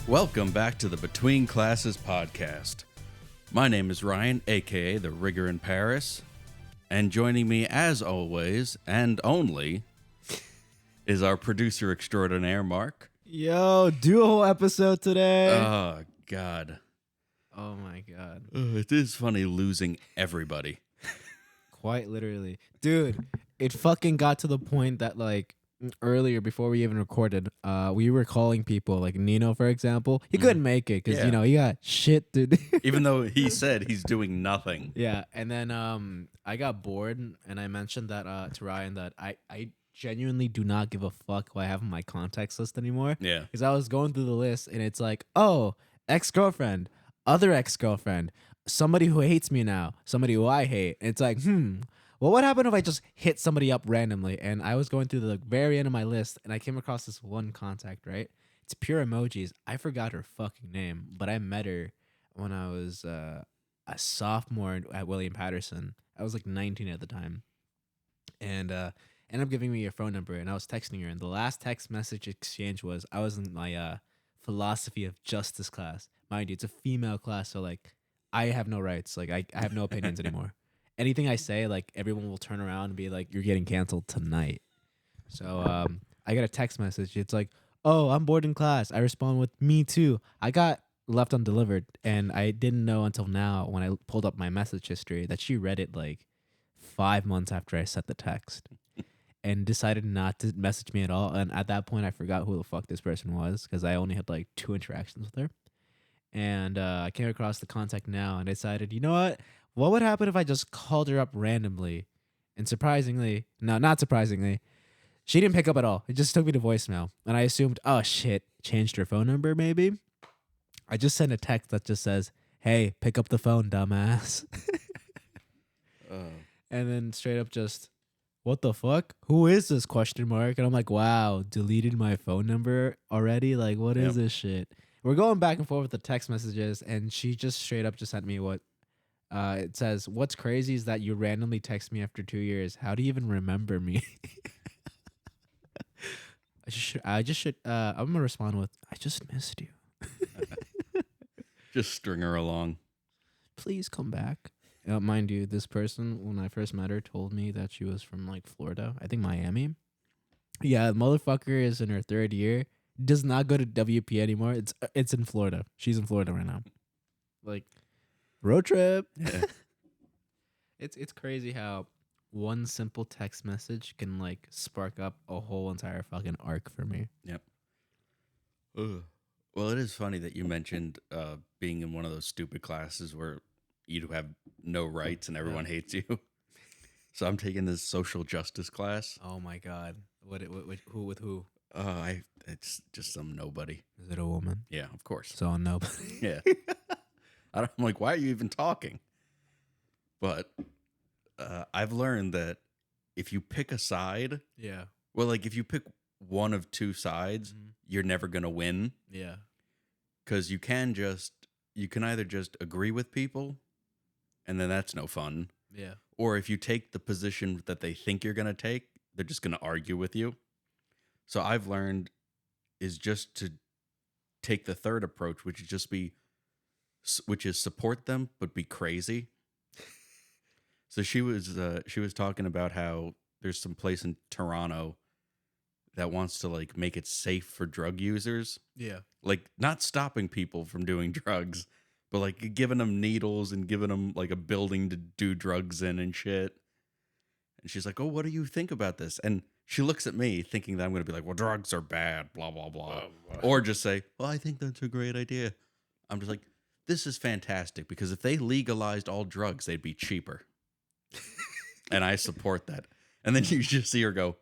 Welcome back to the Between Classes podcast. My name is Ryan, aka the Rigger in Paris, and joining me as always and only is our producer extraordinaire, Mark. Yo, duo episode today. Oh, God. Oh my god. It is funny losing everybody. Quite literally. Dude, it fucking got to the point that like earlier before we even recorded, we were calling people like Nino, for example. He couldn't make it because, Yeah. you know, he got shit, dude. Even though he said he's doing nothing. Yeah, and then I got bored and I mentioned that to Ryan that I genuinely do not give a fuck who I have in my contacts list anymore. Yeah. Because I was going through the list and it's like, oh, ex-girlfriend, other ex-girlfriend, somebody who hates me now, somebody who I hate. And it's like, well, what happened if I just hit somebody up randomly? And I was going through the very end of my list and I came across this one contact, right? It's pure emojis. I forgot her fucking name, but I met her when I was a sophomore at William Patterson. I was like 19 at the time. And ended up giving me her phone number and I was texting her. And the last text message exchange was, I was in my philosophy of justice class. Mind you, it's a female class, so like I have no rights. Like I have no opinions anymore. Anything I say, like everyone will turn around and be like, "You're getting canceled tonight." So I got a text message. It's like, "Oh, I'm bored in class." I respond with, "Me too." I got left undelivered, and I didn't know until now when I pulled up my message history that she read it like 5 months after I sent the text, and decided not to message me at all. And at that point, I forgot who the fuck this person was because I only had like 2 interactions with her. And I came across the contact now and decided, you know what would happen if I just called her up randomly? And surprisingly, no, not surprisingly, she didn't pick up at all. It just took me to voicemail. And I assumed, oh shit, changed her phone number maybe? I just sent a text that just says, hey, pick up the phone, dumbass. And then straight up just, what the fuck? Who is this ? And I'm like, wow, deleted my phone number already? Like, what is this shit? We're going back and forth with the text messages, and she just straight up just sent me what it says. What's crazy is that you randomly text me after 2 years. How do you even remember me? I'm gonna respond with, I just missed you. Just string her along. Please come back. Mind you, this person, when I first met her, told me that she was from like Florida. I think Miami. Yeah, the motherfucker is in her 3rd year. Does not go to WP anymore. It's in Florida. She's in Florida right now. Like, road trip. Yeah. It's crazy how one simple text message can like spark up a whole entire fucking arc for me. Yep. Ugh. Well, it is funny that you mentioned being in one of those stupid classes where you have no rights and everyone hates you. So I'm taking this social justice class. Oh my god! Who with who? It's just some nobody. Is it a woman? Yeah, of course. So nobody. Yeah. I'm like, why are you even talking? But I've learned that if you pick a side, Yeah. well, like if you pick one of 2 sides, you're never gonna win. Yeah. Because you can either just agree with people, and then that's no fun. Yeah. Or if you take the position that they think you're gonna take, they're just gonna argue with you. So I've learned is just to take the third approach, which is support them but be crazy. So she was talking about how there's some place in Toronto that wants to like make it safe for drug users. Yeah. Like not stopping people from doing drugs, but like giving them needles and giving them like a building to do drugs in and shit. And she's like, "Oh, what do you think about this?" And she looks at me thinking that I'm going to be like, "Well, drugs are bad, blah, blah, blah." Or just say, "Well, I think that's a great idea." I'm just like, this is fantastic because if they legalized all drugs, they'd be cheaper. And I support that. And then you just see her go,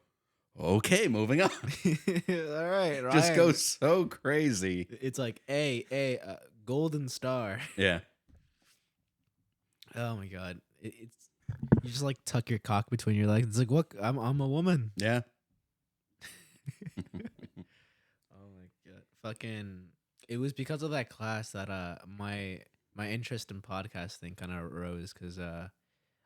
okay, moving on. All right. Just goes so crazy. It's like, golden star. Yeah. Oh my god. It's you just like tuck your cock between your legs. It's like, look, I'm a woman. Yeah. Oh my god. Fucking it was because of that class that my interest in podcasting kind of arose because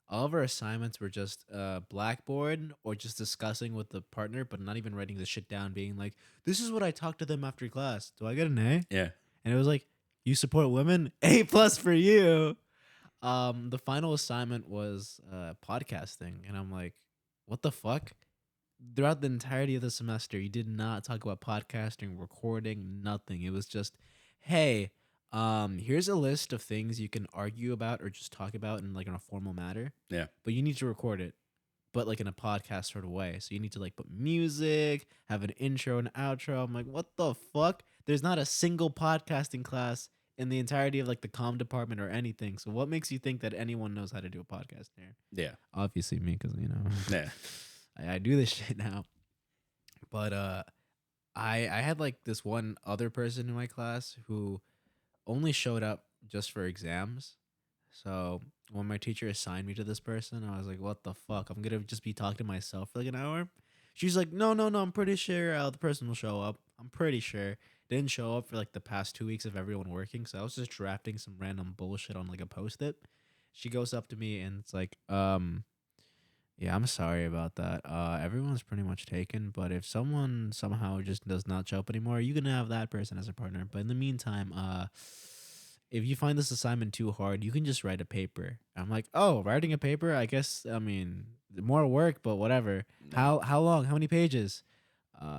all of our assignments were just Blackboard or just discussing with the partner, but not even writing the shit down, being like, this is what I talked to them after class. Do I get an A? Yeah. and it was like, you support women, A+ for you. The final assignment was podcasting, and I'm like, what the fuck? Throughout the entirety of the semester, you did not talk about podcasting, recording, nothing. It was just, hey, here's a list of things you can argue about or just talk about in like in a formal matter, Yeah. but you need to record it, but like in a podcast sort of way. So you need to like put music, have an intro and outro. I'm like, what the fuck? There's not a single podcasting class in the entirety of like the comm department or anything. So what makes you think that anyone knows how to do a podcast here? Yeah. Obviously me, because Yeah. I do this shit now. But I had like this one other person in my class who only showed up just for exams. So when my teacher assigned me to this person, I was like, what the fuck? I'm gonna just be talking to myself for like an hour. She's like, no, no, no, I'm pretty sure the person will show up. I'm pretty sure. Didn't show up for like the past 2 weeks of everyone working. So I was just drafting some random bullshit on like a post-it. She goes up to me and it's like, yeah, I'm sorry about that. Everyone's pretty much taken, but if someone somehow just does not show up anymore, you can have that person as a partner. But in the meantime, if you find this assignment too hard, you can just write a paper. I'm like, oh, writing a paper? I guess I mean more work, but whatever. Yeah. How long? How many pages?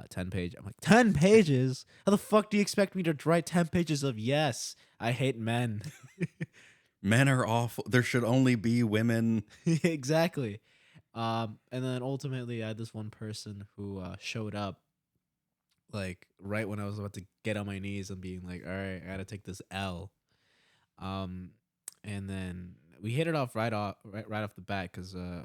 10 pages. I'm like, 10 pages? How the fuck do you expect me to write 10 pages of yes? I hate men. Men are awful. There should only be women. Exactly. And then ultimately, I had this one person who showed up like right when I was about to get on my knees and being like, "All right, I gotta take this L." Um, and then we hit it off right off the bat because I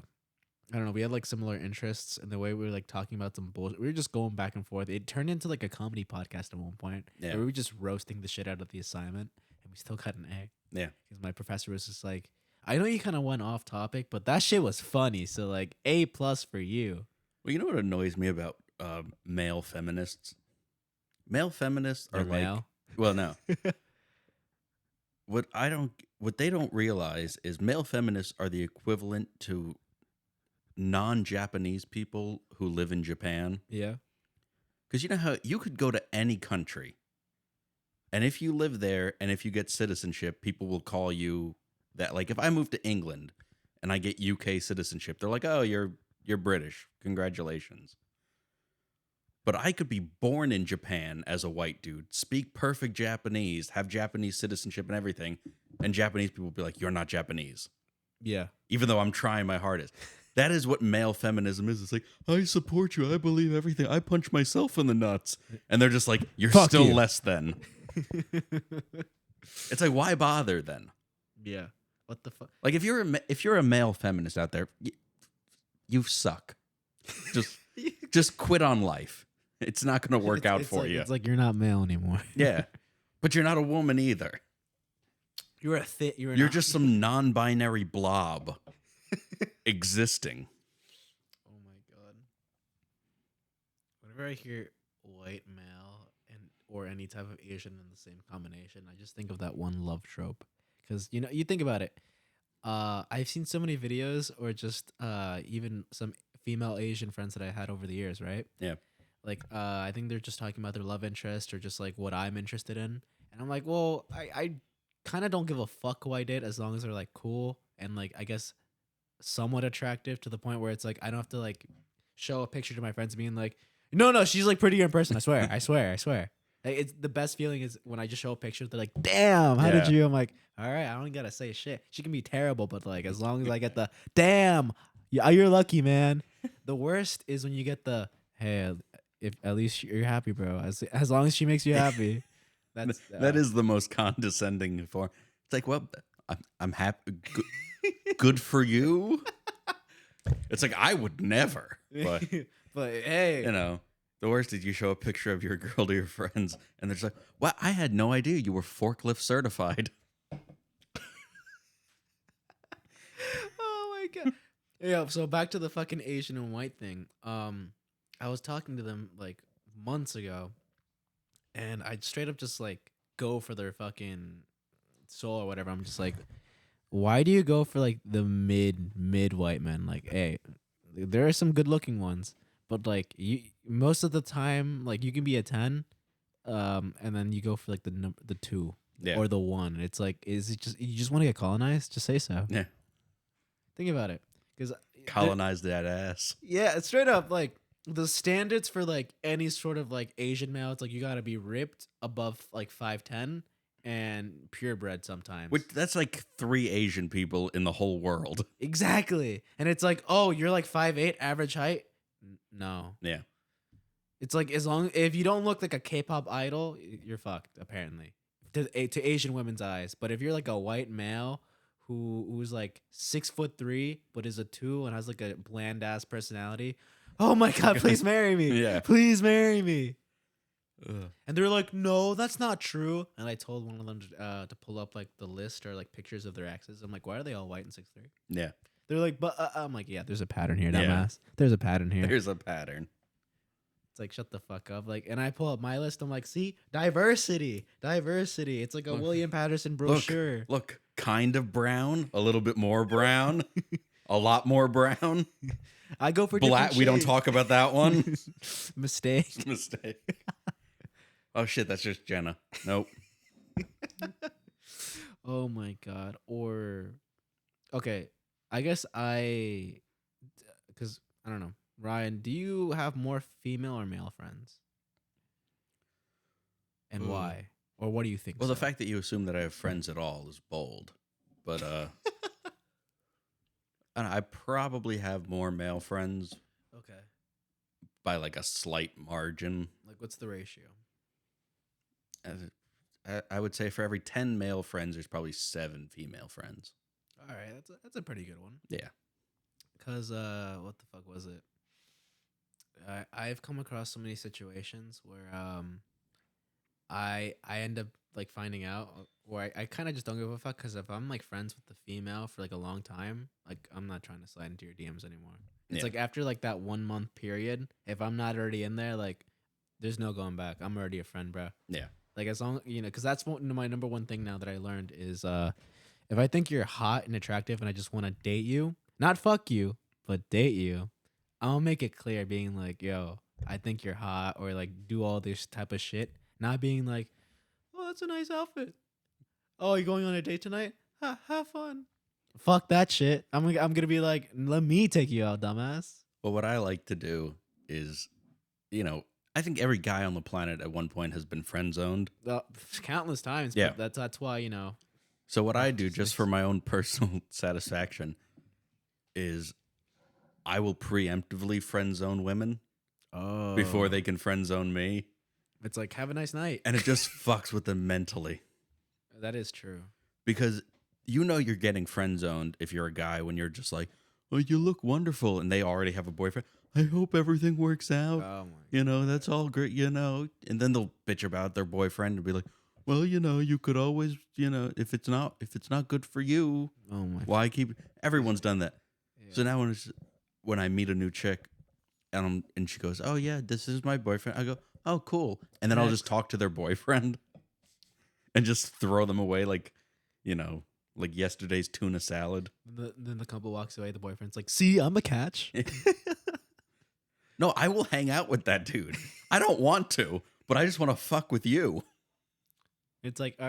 don't know, we had like similar interests and the way we were like talking about some bullshit. We were just going back and forth. It turned into like a comedy podcast at one point. Yeah. Where we were just roasting the shit out of the assignment, and we still got an A. Yeah. Because my professor was just like, I know you kind of went off topic, but that shit was funny. So like A+ for you. Well, you know what annoys me about male feminists? Male feminists are They're like, male. well, no. What they don't realize is male feminists are the equivalent to non-Japanese people who live in Japan. Yeah. Because you know how you could go to any country, and if you live there and if you get citizenship, people will call you that. Like if I move to England and I get UK citizenship, they're like, "Oh, you're British. Congratulations." But I could be born in Japan as a white dude, speak perfect Japanese, have Japanese citizenship and everything, and Japanese people will be like, "You're not Japanese," Yeah. even though I'm trying my hardest. That is what male feminism is. It's like, I support you. I believe everything. I punch myself in the nuts. And they're just like, you're Fuck still you. less than. It's like, why bother then? Yeah. What the fuck? Like, if you're a male feminist out there, you suck. Just quit on life. It's not going to work out for you. It's like you're not male anymore. Yeah. But you're not a woman either. You're You're just some non-binary blob existing. Oh my god. Whenever I hear white male and or any type of Asian in the same combination, I just think of that one love trope. Because you think about it. I've seen so many videos or just even some female Asian friends that I had over the years, right? Yeah. Like I think they're just talking about their love interest or just like what I'm interested in. And I'm like, well, I kind of don't give a fuck who I date as long as they're like cool and like I guess somewhat attractive to the point where it's like I don't have to like show a picture to my friends being like, no, she's like prettier in person. I swear, I swear, I swear. Like, it's the best feeling is when I just show a picture. They're like, damn, how did Yeah. you? I'm like, all right, I don't gotta say shit. She can be terrible, but like as long as I get the damn, yeah, you're lucky, man. The worst is when you get the hey, if at least you're happy, bro. As long as she makes you happy. That is the most condescending form. It's like, well, I'm happy. Good for you. It's like I would never. But but hey, the worst is you show a picture of your girl to your friends, and they're just like, "Well, I had no idea you were forklift certified." oh my god. Yeah. So back to the fucking Asian and white thing. I was talking to them like months ago, and I straight up just like go for their fucking soul or whatever. I'm just like, why do you go for like the mid white men? Like, hey, there are some good looking ones, but like you most of the time, like you can be a 10 and then you go for like the two Yeah. or the one. It's like, is it just you just want to get colonized? Just say so. Yeah. Think about it, because Colonize that ass. yeah, straight up like the standards for like any sort of like Asian male, it's like you gotta be ripped above like 5'10" and purebred sometimes. Which that's like 3 Asian people in the whole world. Exactly, and it's like, oh, you're like 5'8" average height. No, Yeah. it's like as long if you don't look like a K-pop idol, you're fucked apparently to Asian women's eyes. But if you're like a white male who's like 6'3" but is a 2 and has like a bland ass personality, oh my god, please marry me. Yeah. Please marry me. Ugh. And they're like, no, that's not true. And I told one of them to pull up like the list or like pictures of their exes. I'm like, why are they all white and 6'3"? Yeah. They're like, but I'm like, yeah, there's a pattern here, Yeah. dumbass. There's a pattern here. There's a pattern. It's like, shut the fuck up. Like, and I pull up my list. I'm like, see, diversity. It's like a Look. William Patterson brochure. Look, kind of brown, a little bit more brown, a lot more brown. I go for Black. different We don't shades. talk about that one. Mistake. Mistake. Oh shit, that's just Jenna. Nope. Oh my god. Or, okay, I guess because I don't know. Ryan, do you have more female or male friends? And Ooh. why? Or what do you think? Well, the so? fact that you assume that I have friends at all is bold, but I probably have more male friends Okay. by like a slight margin. Like, what's the ratio? I would say for every 10 male friends, there's probably 7 female friends. All right, that's a pretty good one. Yeah. Cause what the fuck was it? I've come across so many situations where I end up like finding out, or I kind of just don't give a fuck, because if I'm like friends with the female for like a long time, like I'm not trying to slide into your DMs anymore. It's Yeah. like after like that 1 month period, if I'm not already in there, like there's no going back. I'm already a friend, bro. Yeah. Like as long because that's my number one thing now that I learned is if I think you're hot and attractive and I just want to date you, not fuck you, but date you, I'll make it clear, being like, yo, I think you're hot, or like do all this type of shit. Not being like, oh, that's a nice outfit. Oh, you going on a date tonight? Have fun. Fuck that shit. I'm gonna be like, let me take you out, dumbass. Well, what I like to do is, I think every guy on the planet at one point has been friend zoned. Countless times. Yeah. But that's why So what I do just for my own personal satisfaction is I will preemptively friend zone women before they can friend zone me. It's like, have a nice night. And it just fucks with them mentally. That is true. Because you're getting friend zoned if you're a guy when you're just like, oh, you look wonderful. And they already have a boyfriend. I hope everything works out. Oh my That's all great, And then they'll bitch about their boyfriend and be like, well, you could always, if it's not good for you, Oh my. why keep everyone's done that. Yeah. So now when I meet a new chick and she goes, oh yeah, this is my boyfriend. I go, oh cool. And then I'll just talk to their boyfriend and just throw them away like yesterday's tuna salad. Then the couple walks away. The boyfriend's like, see, I'm a catch. No, I will hang out with that dude. I don't want to, but I just want to fuck with you. It's like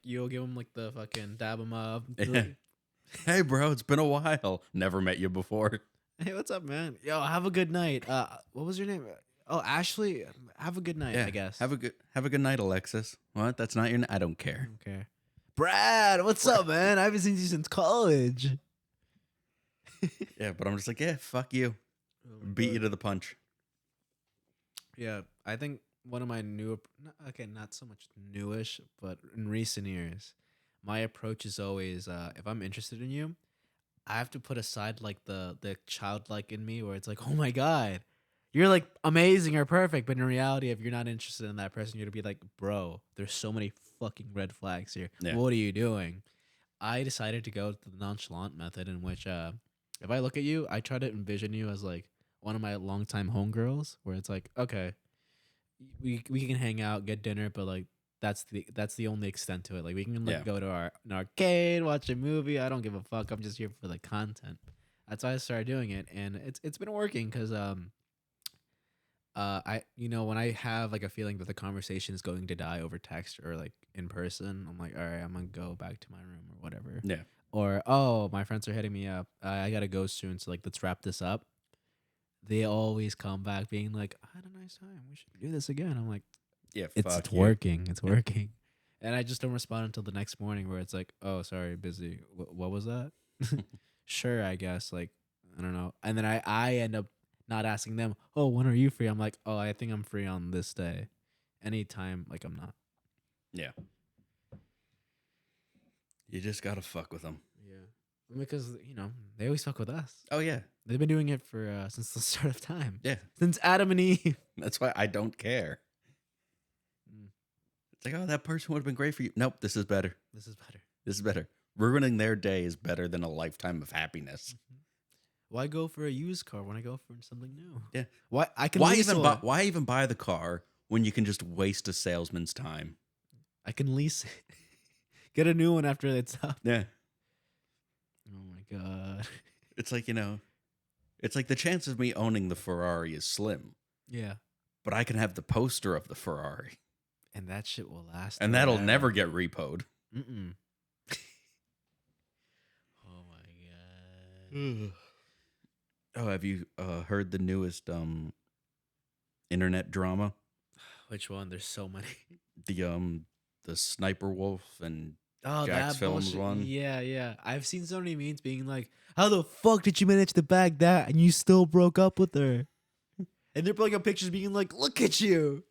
you'll give him like the fucking dab him up. Yeah. Hey, bro, it's been a while. Never met you before. Hey, what's up, man? Yo, have a good night. What was your name? Oh, Ashley. Have a good night. I guess. Have a good night, Alexis. What? That's not your. I don't care. Okay. Brad, what's up, man? I haven't seen you since college. Yeah, but I'm just like, yeah, fuck you. Beat you to the punch. Yeah, I think one of my not so much newish, but in recent years, my approach is always, if I'm interested in you, I have to put aside like the childlike in me, where it's like, oh my god, you're like amazing or perfect, but in reality, if you're not interested in that person, you're gonna be like, bro, there's so many fucking red flags here. Yeah. What are you doing? I decided to go to the nonchalant method, in which if I look at you, I try to envision you as like one of my longtime homegirls, where it's like, okay, we can hang out, get dinner, but like that's the only extent to it. Like we can like go to an arcade, watch a movie. I don't give a fuck. I'm just here for the content. That's why I started doing it, and it's been working because When I have like a feeling that the conversation is going to die over text or like in person, I'm like, all right, I'm gonna go back to my room or whatever. Yeah. Or oh, my friends are hitting me up. I gotta go soon, so like let's wrap this up. They always come back being like, I had a nice time. We should do this again. I'm like, Yeah. it's Fuck you. working. It's working. And I just don't respond until the next morning where it's like, oh, sorry, busy. What was that? Sure, I guess. Like, I don't know. And then I end up not asking them, oh, when are you free? I'm like, oh, I think I'm free on this day. Anytime, like, I'm not. Yeah. You just gotta fuck with them. Yeah. Because, they always fuck with us. Oh yeah. They've been doing it for since the start of time. Yeah. Since Adam and Eve. That's why I don't care. Mm. It's like, oh, that person would have been great for you. Nope, this is better. This is better. This is better. Ruining their day is better than a lifetime of happiness. Mhm. Why go for a used car when I go for something new? Yeah. Why I can Why lease even one. why even buy the car when you can just waste a salesman's time? I can lease it. Get a new one after it's up. Yeah. Oh my god. It's like, it's like the chance of me owning the Ferrari is slim, Yeah. but I can have the poster of the Ferrari, And that shit will last. and that'll forever. never get repoed. Mm-mm. Oh my god. Oh, have you heard the newest internet drama? Which one? There's so many. The Sniper Wolf and Oh, Jack's that Films bullshit. one. Yeah, yeah. I've seen so many memes being like, "How the fuck did you manage to bag that and you still broke up with her?" And they're pulling up pictures, being like, "Look at you."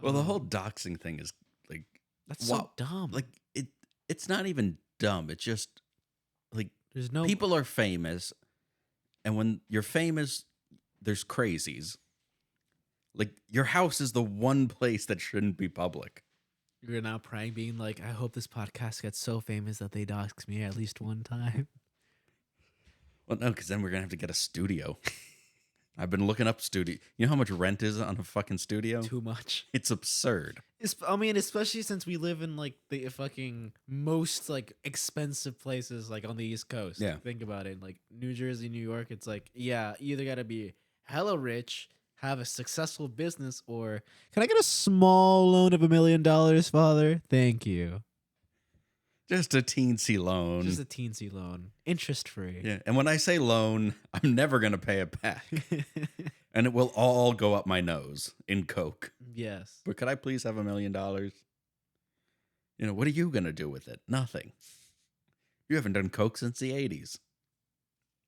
Well, the whole doxing thing is like, That's so wow, dumb. like it's not even dumb. It's just like There's no people are famous, and when you're famous, there's crazies. Like your house is the one place that shouldn't be public. You're now praying, being like, "I hope this podcast gets so famous that they dox me at least one time." Well, no, because then we're gonna have to get a studio. I've been looking up studio. You know how much rent is on a fucking studio? Too much. It's absurd. I mean, especially since we live in like the fucking most like expensive places like on the East Coast. Yeah. Think about it. Like New Jersey, New York, it's like, yeah, you either gotta be hella rich, have a successful business, or can I get a small loan of $1 million, Father? Thank you. Just a teensy loan. Just a teensy loan. Interest free. Yeah, and when I say loan, I'm never gonna pay it back, and it will all go up my nose in coke. Yes. But could I please have $1 million? What are you gonna do with it? Nothing. You haven't done coke since the '80s.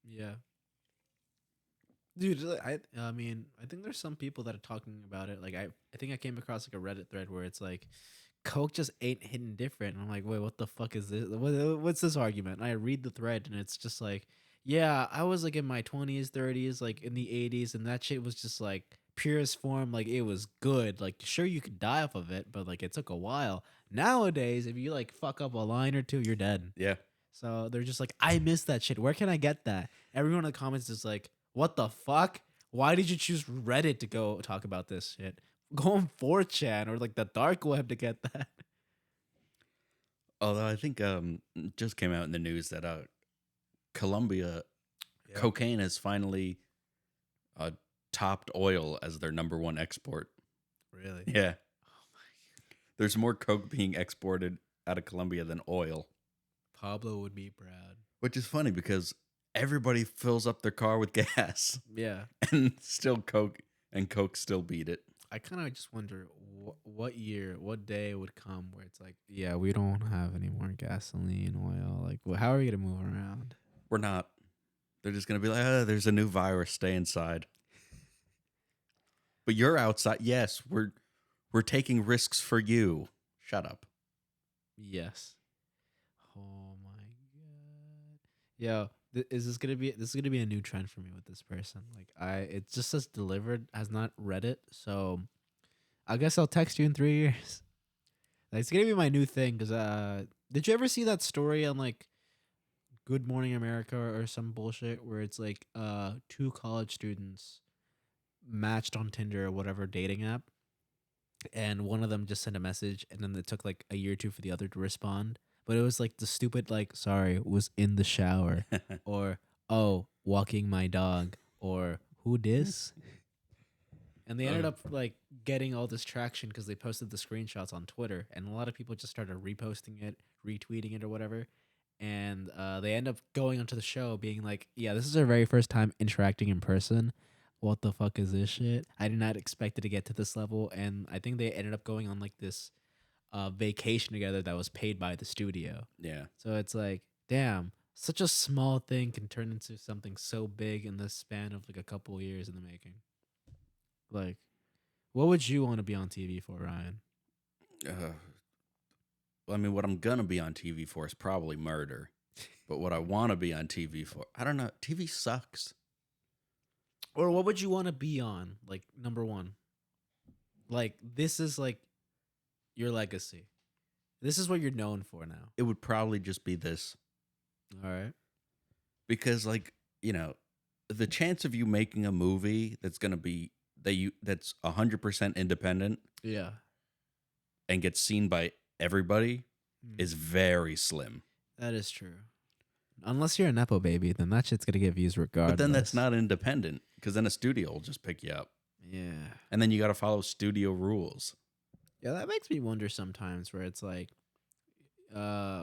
Yeah. Dude, I mean, I think there's some people that are talking about it. Like I think I came across like a Reddit thread where it's like Coke just ain't hitting different. And I'm like, wait, what the fuck is this? What's this argument? And I read the thread and it's just like, yeah, I was like in my 20s, 30s, like in the 80s, and that shit was just like purest form. Like it was good. Like sure you could die off of it, but like it took a while. Nowadays, if you like fuck up a line or two, you're dead. Yeah. So they're just like, I miss that shit. Where can I get that? Everyone in the comments is like, what the fuck? Why did you choose Reddit to go talk about this shit? Go on 4chan or like the dark web to get that. Although I think it just came out in the news that Colombia cocaine has finally topped oil as their number one export. Really? Yeah. There's more coke being exported out of Colombia than oil. Pablo would be proud. Which is funny because everybody fills up their car with gas Yeah. and still coke still beat it. I kind of just wonder what year, what day would come where it's like, yeah, we don't have any more gasoline, oil. Like, how are we going to move around? We're not. They're just going to be like, there's a new virus. Stay inside. But you're outside. Yes, we're taking risks for you. Shut up. Yes. Oh my god. Yo, is this gonna be a new trend for me with this person? Like it just says delivered, has not read it, so I guess I'll text you in 3 years. Like, it's gonna be my new thing. Cause did you ever see that story on like Good Morning America or some bullshit where it's like 2 college students matched on Tinder or whatever dating app, and one of them just sent a message, and then it took like a year or two for the other to respond. But it was like the stupid, like, sorry, was in the shower, or oh, walking my dog, or who dis? And they ended Uh, up like getting all this traction because they posted the screenshots on Twitter, and a lot of people just started reposting it, retweeting it, or whatever. And they end up going onto the show, being like, "Yeah, this is our very first time interacting in person. What the fuck is this shit? I did not expect it to get to this level." And I think they ended up going on like this vacation together that was paid by the studio. yeah. So it's like, damn, such a small thing can turn into something so big in the span of like a couple of years in the making. Like, what would you want to be on TV for, Ryan? Uh, I mean, what I'm gonna be on TV for is probably murder. But what I want to be on TV for, I don't know. TV sucks. Or what would you want to be on? Like, number one. Like, this is like your legacy. This is what you're known for now. It would probably just be this All right. because, like, you know, the chance of you making a movie that's gonna be that's 100% independent Yeah. and gets seen by everybody Mm. is very slim. That is true. Unless you're a Nepo baby, then that shit's going to get views regardless. But then that's not independent because then a studio will just pick you up, Yeah. and then you got to follow studio rules. Yeah, that makes me wonder sometimes where it's like,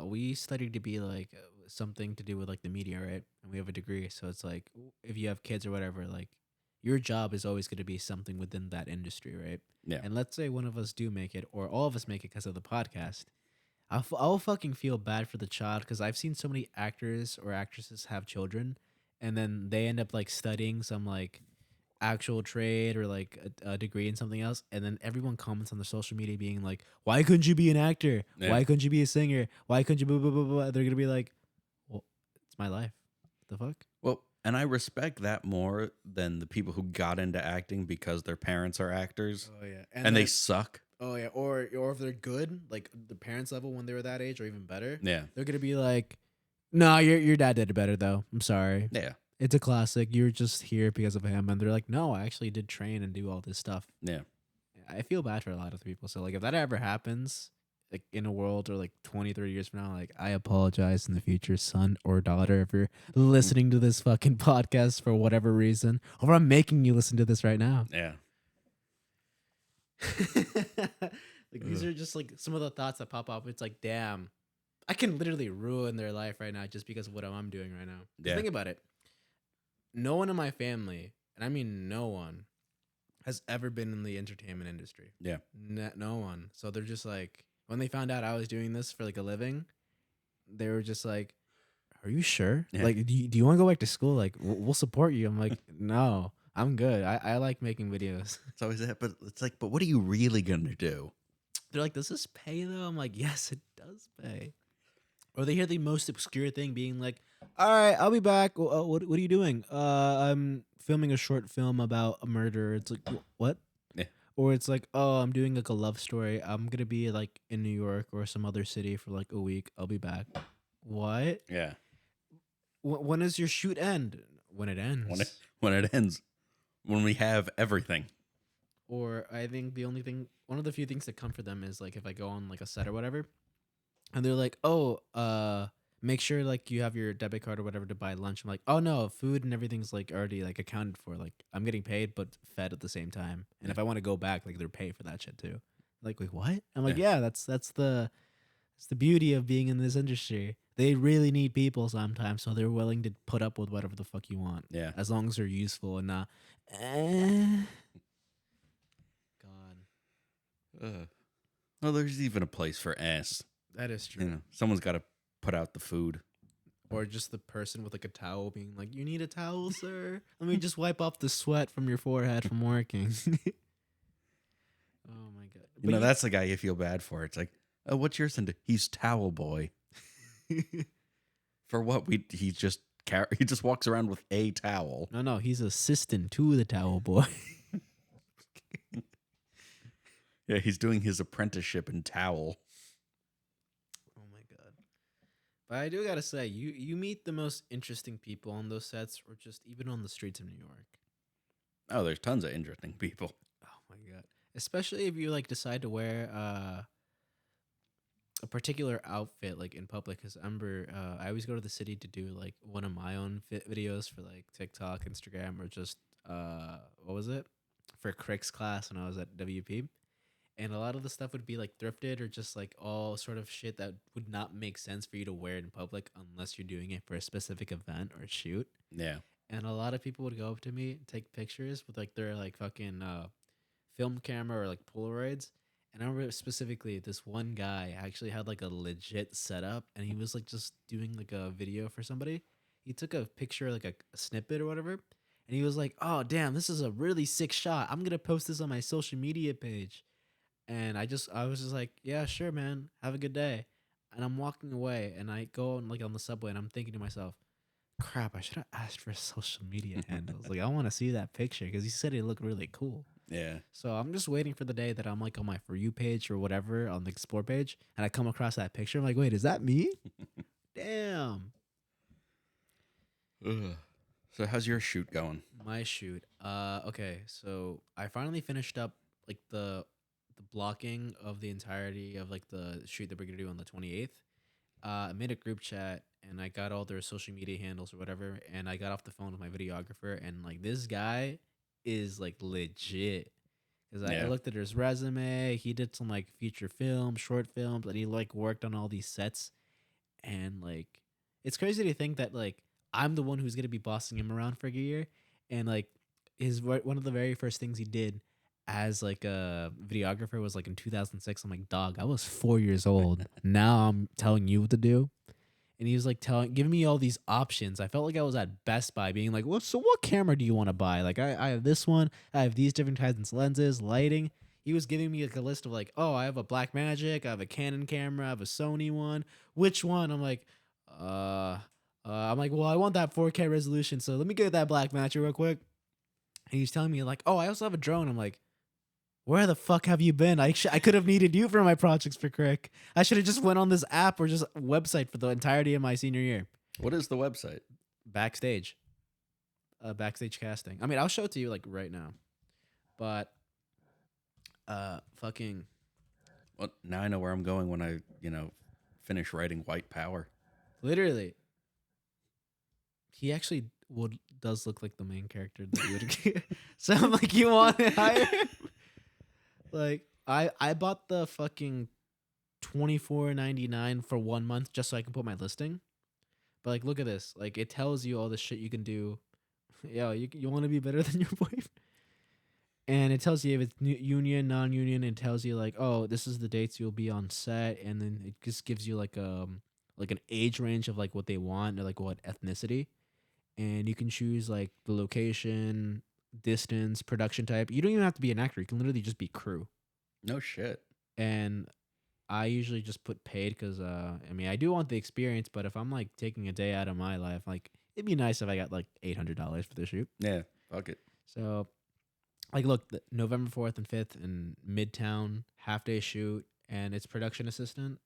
we studied to be like something to do with like the media, right? And we have a degree. So it's like, if you have kids or whatever, like your job is always going to be something within that industry, right? Yeah, And let's say one of us do make it, or all of us make it because of the podcast. I'll fucking feel bad for the child because I've seen so many actors or actresses have children, and then they end up like studying some like actual trade or like a degree in something else, and then everyone comments on the social media being like, "Why couldn't you be an actor? yeah. Why couldn't you be a singer? Why couldn't you?" Blah, blah, blah, blah. They're gonna be like, "Well, it's my life. The fuck." Well, and I respect that more than the people who got into acting because their parents are actors Oh yeah, and they suck. oh yeah, or if they're good, like the parents level when they were that age, or even better, Yeah, they're gonna be like, "No, your dad did it better though. I'm sorry. yeah, It's a classic. You're just here because of him." And they're like, "No, I actually did train and do all this stuff." yeah. I feel bad for a lot of people. So like if that ever happens, like in a world or like 20, 30 years from now, like I apologize in the future, son or daughter, if you're listening to this fucking podcast for whatever reason, or I'm making you listen to this right now. Yeah. Like these Ugh. are just like some of the thoughts that pop up. It's like, damn, I can literally ruin their life right now just because of what I'm doing right now. 'Cause Yeah. think about it. No one in my family, and I mean no one, has ever been in the entertainment industry. Yeah. No one. So they're just like, when they found out I was doing this for like a living, they were just like, "Are you sure? Yeah. Like, do you want to go back to school? Like, we'll support you." I'm like, "No, I'm good. I like making videos." It's always that, but it's like, but what are you really gonna do? They're like, "Does this pay though?" I'm like, "Yes, it does pay." Or they hear the most obscure thing being like, "All right, I'll be back. What are you doing?" I'm filming a short film about a murder." It's like, What?" Yeah. Or it's like, "Oh, I'm doing like a love story. I'm gonna be like in New York or some other city for like a week. I'll be back." What? Yeah. When does your shoot end? When it When it ends. when it ends, when we have everything. Or I think one of the few things that come for them is like if I go on like a set or whatever, and they're like, "Oh, make sure like you have your debit card or whatever to buy lunch." I'm like, "Oh no, food and everything's like already like accounted for. Like I'm getting paid but fed at the same time. And Yeah. if I want to go back, like they're paying for that shit too." Like, "Wait, what?" I'm like, Yeah. "Yeah, that's the beauty of being in this industry. They really need people sometimes, so they're willing to put up with whatever the fuck you want, Yeah. as long as they're useful and not." Eh. God, Well, there's even a place for ass. that is true. You know, someone's got to put out the food. Or just the person with like a towel being like, "You need a towel, sir? Let me just wipe off the sweat from your forehead from working." Oh my god! You know, that's the guy you feel bad for. It's like, oh, what's yours? And he's towel boy. For what he just he just walks around with a towel. no, he's assistant to the towel boy. Yeah, he's doing his apprenticeship in towel. Oh my god! But I do gotta say, you meet the most interesting people on those sets, or just even on the streets of New York. Oh, there's tons of interesting people. Oh my god! Especially if you like decide to wear a particular outfit like in public. Because I always go to the city to do like one of my own fit videos for like TikTok, Instagram, or just what was it? For Crick's class when I was at WP. And a lot of the stuff would be like thrifted or just like all sort of shit that would not make sense for you to wear in public unless you're doing it for a specific event or shoot. Yeah. And a lot of people would go up to me and take pictures with like their like fucking film camera or like Polaroids. And I remember specifically this one guy actually had like a legit setup and he was like just doing like a video for somebody. He took a picture, like a snippet or whatever, and he was like, "Oh, damn, this is a really sick shot. I'm gonna post this on my social media page." And I was just like, "Yeah, sure, man. Have a good day." And I'm walking away and I go on like on the subway and I'm thinking to myself, crap, I should have asked for social media handles. Like, I want to see that picture because he said it looked really cool. Yeah. So I'm just waiting for the day that I'm like on my For You page or whatever on the Explore page and I come across that picture. I'm like, wait, is that me? Damn. Ugh. So how's your shoot going? My shoot. Okay, so I finally finished up like the blocking of the entirety of like the shoot that we're gonna do on the 28th. I made a group chat and I got all their social media handles or whatever, and I got off the phone with my videographer, and like this guy is like legit. Cause I Yeah. looked at his resume. He did some like feature films, short films, and he like worked on all these sets. And like, it's crazy to think that like I'm the one who's gonna be bossing him around for a year, and like one of the very first things he did as like a videographer was like in 2006. I'm like, dog, I was 4 years old. Now I'm telling you what to do. And he was like giving me all these options. I felt like I was at Best Buy being like, well, so what camera do you want to buy? Like I have this one, I have these different types of lenses, lighting. He was giving me like a list of like, oh, I have a Blackmagic, I have a Canon camera, I have a Sony one. Which one? I'm like, I'm like, well, I want that 4K resolution, so let me get that Blackmagic real quick. And he's telling me like, oh, I also have a drone. I'm like, where the fuck have you been? I could have needed you for my projects for Crick. I should have just went on this app or just website for the entirety of my senior year. What is the website? Backstage, backstage casting. I mean, I'll show it to you like right now, but fucking Well, now I know where I'm going when I, finish writing White Power. literally, he actually does look like the main character that you would. So I'm like, you want to hire him? Like I bought the fucking $24.99 for 1 month just so I can put my listing. But like, look at this. Like, it tells you all the shit you can do. Yo, you want to be better than your boyfriend, and it tells you if it's union, non-union. It tells you like, oh, this is the dates you'll be on set, and then it just gives you like an age range of like what they want or like what ethnicity, and you can choose like the location, distance, production type. You don't even have to be an actor. You can literally just be crew. No shit. And I usually just put paid because I mean I do want the experience, but if I'm like taking a day out of my life, like it'd be nice if I got like $800 for the shoot. Yeah. Fuck it. So like look, November 4th and 5th in Midtown, half day shoot, and it's production assistant.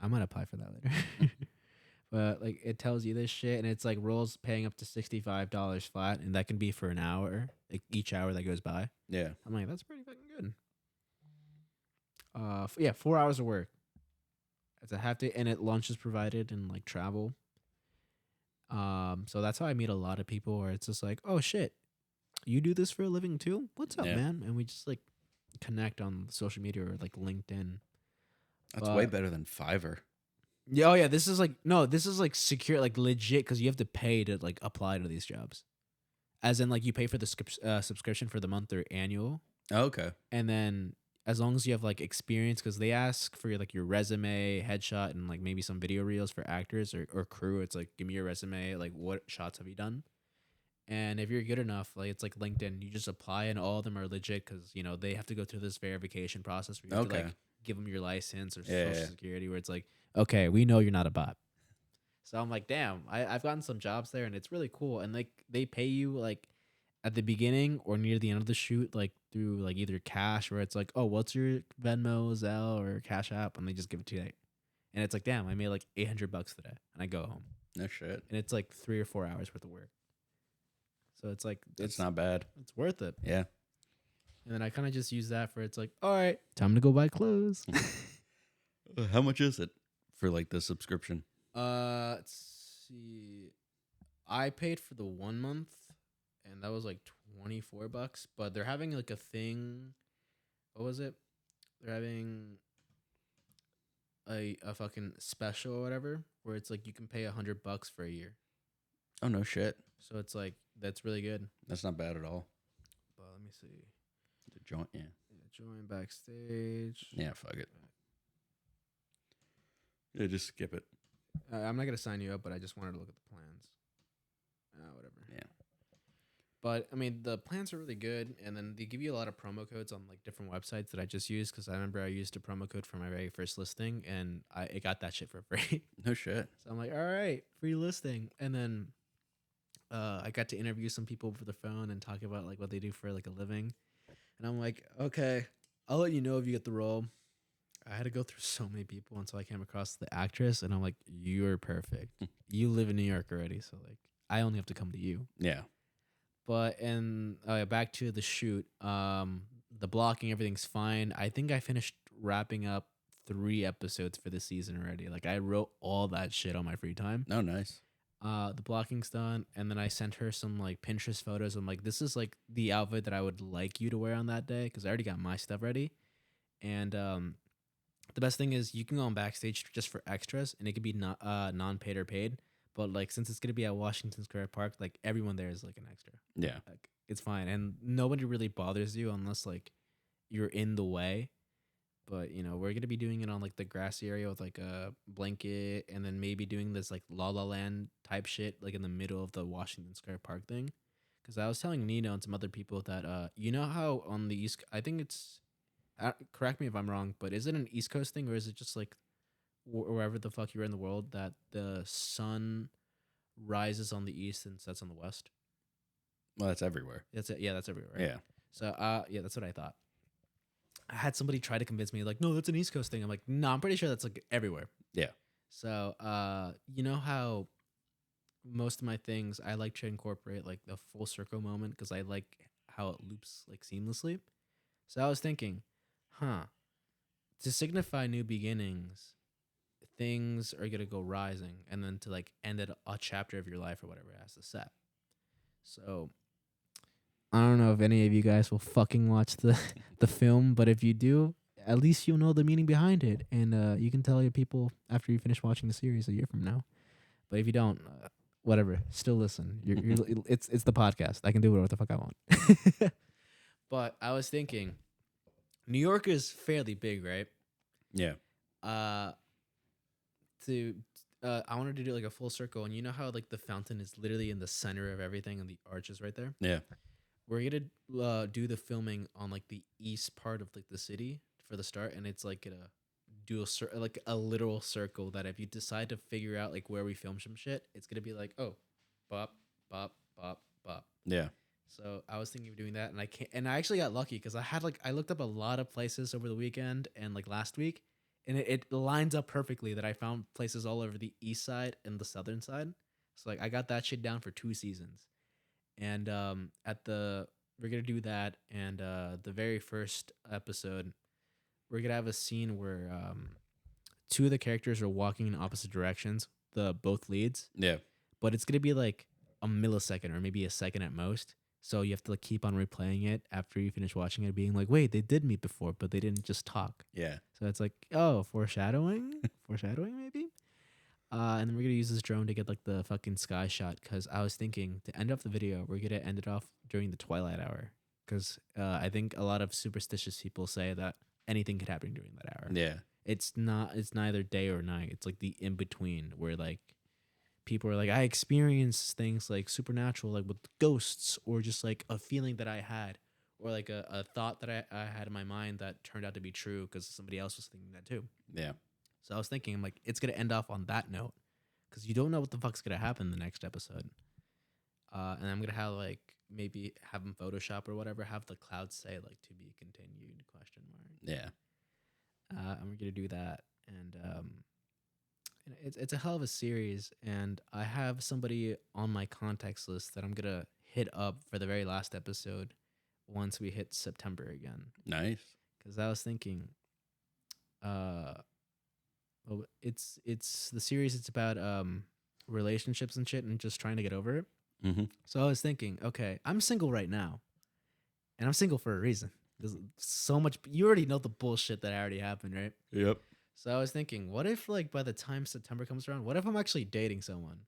I might apply for that later. But like it tells you this shit, and it's like roles paying up to $65 flat, and that can be for an hour, like each hour that goes by. Yeah. I'm like, that's pretty fucking good. Yeah, 4 hours of work. It's a half day, and it lunch is provided and like travel. So that's how I meet a lot of people. Where it's just like, oh shit, you do this for a living too? What's up, Yeah. man? And we just like connect on social media or like LinkedIn. That's way better than Fiverr. Yeah, oh yeah, this is like secure, like legit, because you have to pay to like apply to these jobs. As in, like you pay for the subscription for the month or annual, Oh, okay. and then as long as you have like experience, because they ask for like your resume, headshot, and like maybe some video reels for actors or crew. It's like, give me your resume, like what shots have you done? And if you're good enough, like it's like LinkedIn, you just apply, and all of them are legit because they have to go through this verification process where you have to Okay. like give them your license or Yeah, social yeah. security, where it's like, okay, we know you're not a bot. So I'm like, damn, I've gotten some jobs there, and it's really cool. And like they pay you like at the beginning or near the end of the shoot, like through like either cash, where it's like, oh, what's your Venmo, Zelle, or Cash App, and they just give it to you. And it's like, damn, I made like $800 today, and I go home, No shit. and it's like 3 or 4 hours worth of work. So it's like It's not bad. it's worth it. Yeah. And then I kind of just use that for it's like, all right, time to go buy clothes. How much is it for like the subscription? Let's see. I paid for the 1 month, and that was like $24, but they're having like a thing. What was it? They're having a fucking special or whatever, where it's like you can pay $100 for a year. Oh no shit. So it's like that's really good. That's not bad at all. But let me see. The joint, yeah. Join backstage. Yeah, fuck it. Yeah, just skip it. I'm not gonna sign you up, but I just wanted to look at the plans. Whatever. Yeah. But I mean, the plans are really good, and then they give you a lot of promo codes on like different websites that I just used because I remember I used a promo code for my very first listing, and I got that shit for free. No shit. So I'm like, all right, free listing, and then I got to interview some people over the phone and talk about like what they do for like a living, and I'm like, okay, I'll let you know if you get the role. I had to go through so many people until I came across the actress, and I'm like, you're perfect. You live in New York already, so like I only have to come to you. Yeah. But and back to the shoot, the blocking, everything's fine. I think I finished wrapping up 3 episodes for the season already. Like I wrote all that shit on my free time. Oh, nice. The blocking's done, and then I sent her some like Pinterest photos. I'm like, this is like the outfit that I would like you to wear on that day because I already got my stuff ready. And the best thing is you can go on backstage just for extras, and it could be not non-paid or paid. But like since it's gonna be at Washington Square Park, like everyone there is like an extra. Yeah. Like it's fine, and nobody really bothers you unless like you're in the way. But you know we're gonna be doing it on like the grassy area with like a blanket, and then maybe doing this like La La Land type shit like in the middle of the Washington Square Park thing. Because I was telling Nino and some other people that you know how on the East, I think it's correct me if I'm wrong, but is it an East Coast thing or is it just like wherever the fuck you're in the world that the sun rises on the east and sets on the west? Well, that's everywhere. That's it. Yeah, that's everywhere. Right? Yeah. So yeah, that's what I thought. I had somebody try to convince me like, no, that's an East Coast thing. I'm like, no, I'm pretty sure that's like everywhere. Yeah. So you know how most of my things I like to incorporate like the full circle moment because I like how it loops like seamlessly. So I was thinking, to signify new beginnings, things are gonna go rising, and then to like end it a chapter of your life or whatever it has to set. So I don't know if any of you guys will fucking watch the the film, but if you do, at least you'll know the meaning behind it, and you can tell your people after you finish watching the series a year from now. But if you don't, whatever, still listen. It's the podcast. I can do whatever the fuck I want. But I was thinking, New York is fairly big, right? Yeah. I wanted to do like a full circle, and you know how like the fountain is literally in the center of everything, and the arch is right there. Yeah. We're gonna do the filming on like the east part of like the city for the start, and it's like gonna do like a literal circle that if you decide to figure out like where we film some shit, it's gonna be like bop bop bop bop. Yeah. So I was thinking of doing that, and I can't. And I actually got lucky because I looked up a lot of places over the weekend and like last week, and it lines up perfectly that I found places all over the east side and the southern side. So like I got that shit down for 2 seasons, and we're gonna do that, and the very first episode, we're gonna have a scene where 2 of the characters are walking in opposite directions, the both leads, Yeah. but it's gonna be like a millisecond or maybe a second at most. So you have to like keep on replaying it after you finish watching it, being like, wait, they did meet before, but they didn't just talk. Yeah. So it's like, oh, foreshadowing, foreshadowing maybe. And then we're gonna use this drone to get like the fucking sky shot because I was thinking to end off the video, we're gonna end it off during the twilight hour because I think a lot of superstitious people say that anything could happen during that hour. Yeah. It's not. It's neither day or night. It's like the in between where like people are like, I experienced things like supernatural, like with ghosts, or just like a feeling that I had, or like a thought that I had in my mind that turned out to be true because somebody else was thinking that too. Yeah. So I was thinking, I'm like, it's gonna end off on that note because you don't know what the fuck's gonna happen in the next episode. And I'm gonna have like maybe have them Photoshop or whatever, have the clouds say like to be continued question mark. Yeah. And we're gonna do that, and it's a hell of a series, and I have somebody on my contacts list that I'm gonna hit up for the very last episode once we hit September again. Nice. Because I was thinking, it's the series. It's about relationships and shit, and just trying to get over it. Mm-hmm. So I was thinking, okay, I'm single right now, And I'm single for a reason. There's so much. You already know the bullshit that already happened, right? Yep. So I was thinking, what if like by the time September comes around, what if I'm actually dating someone?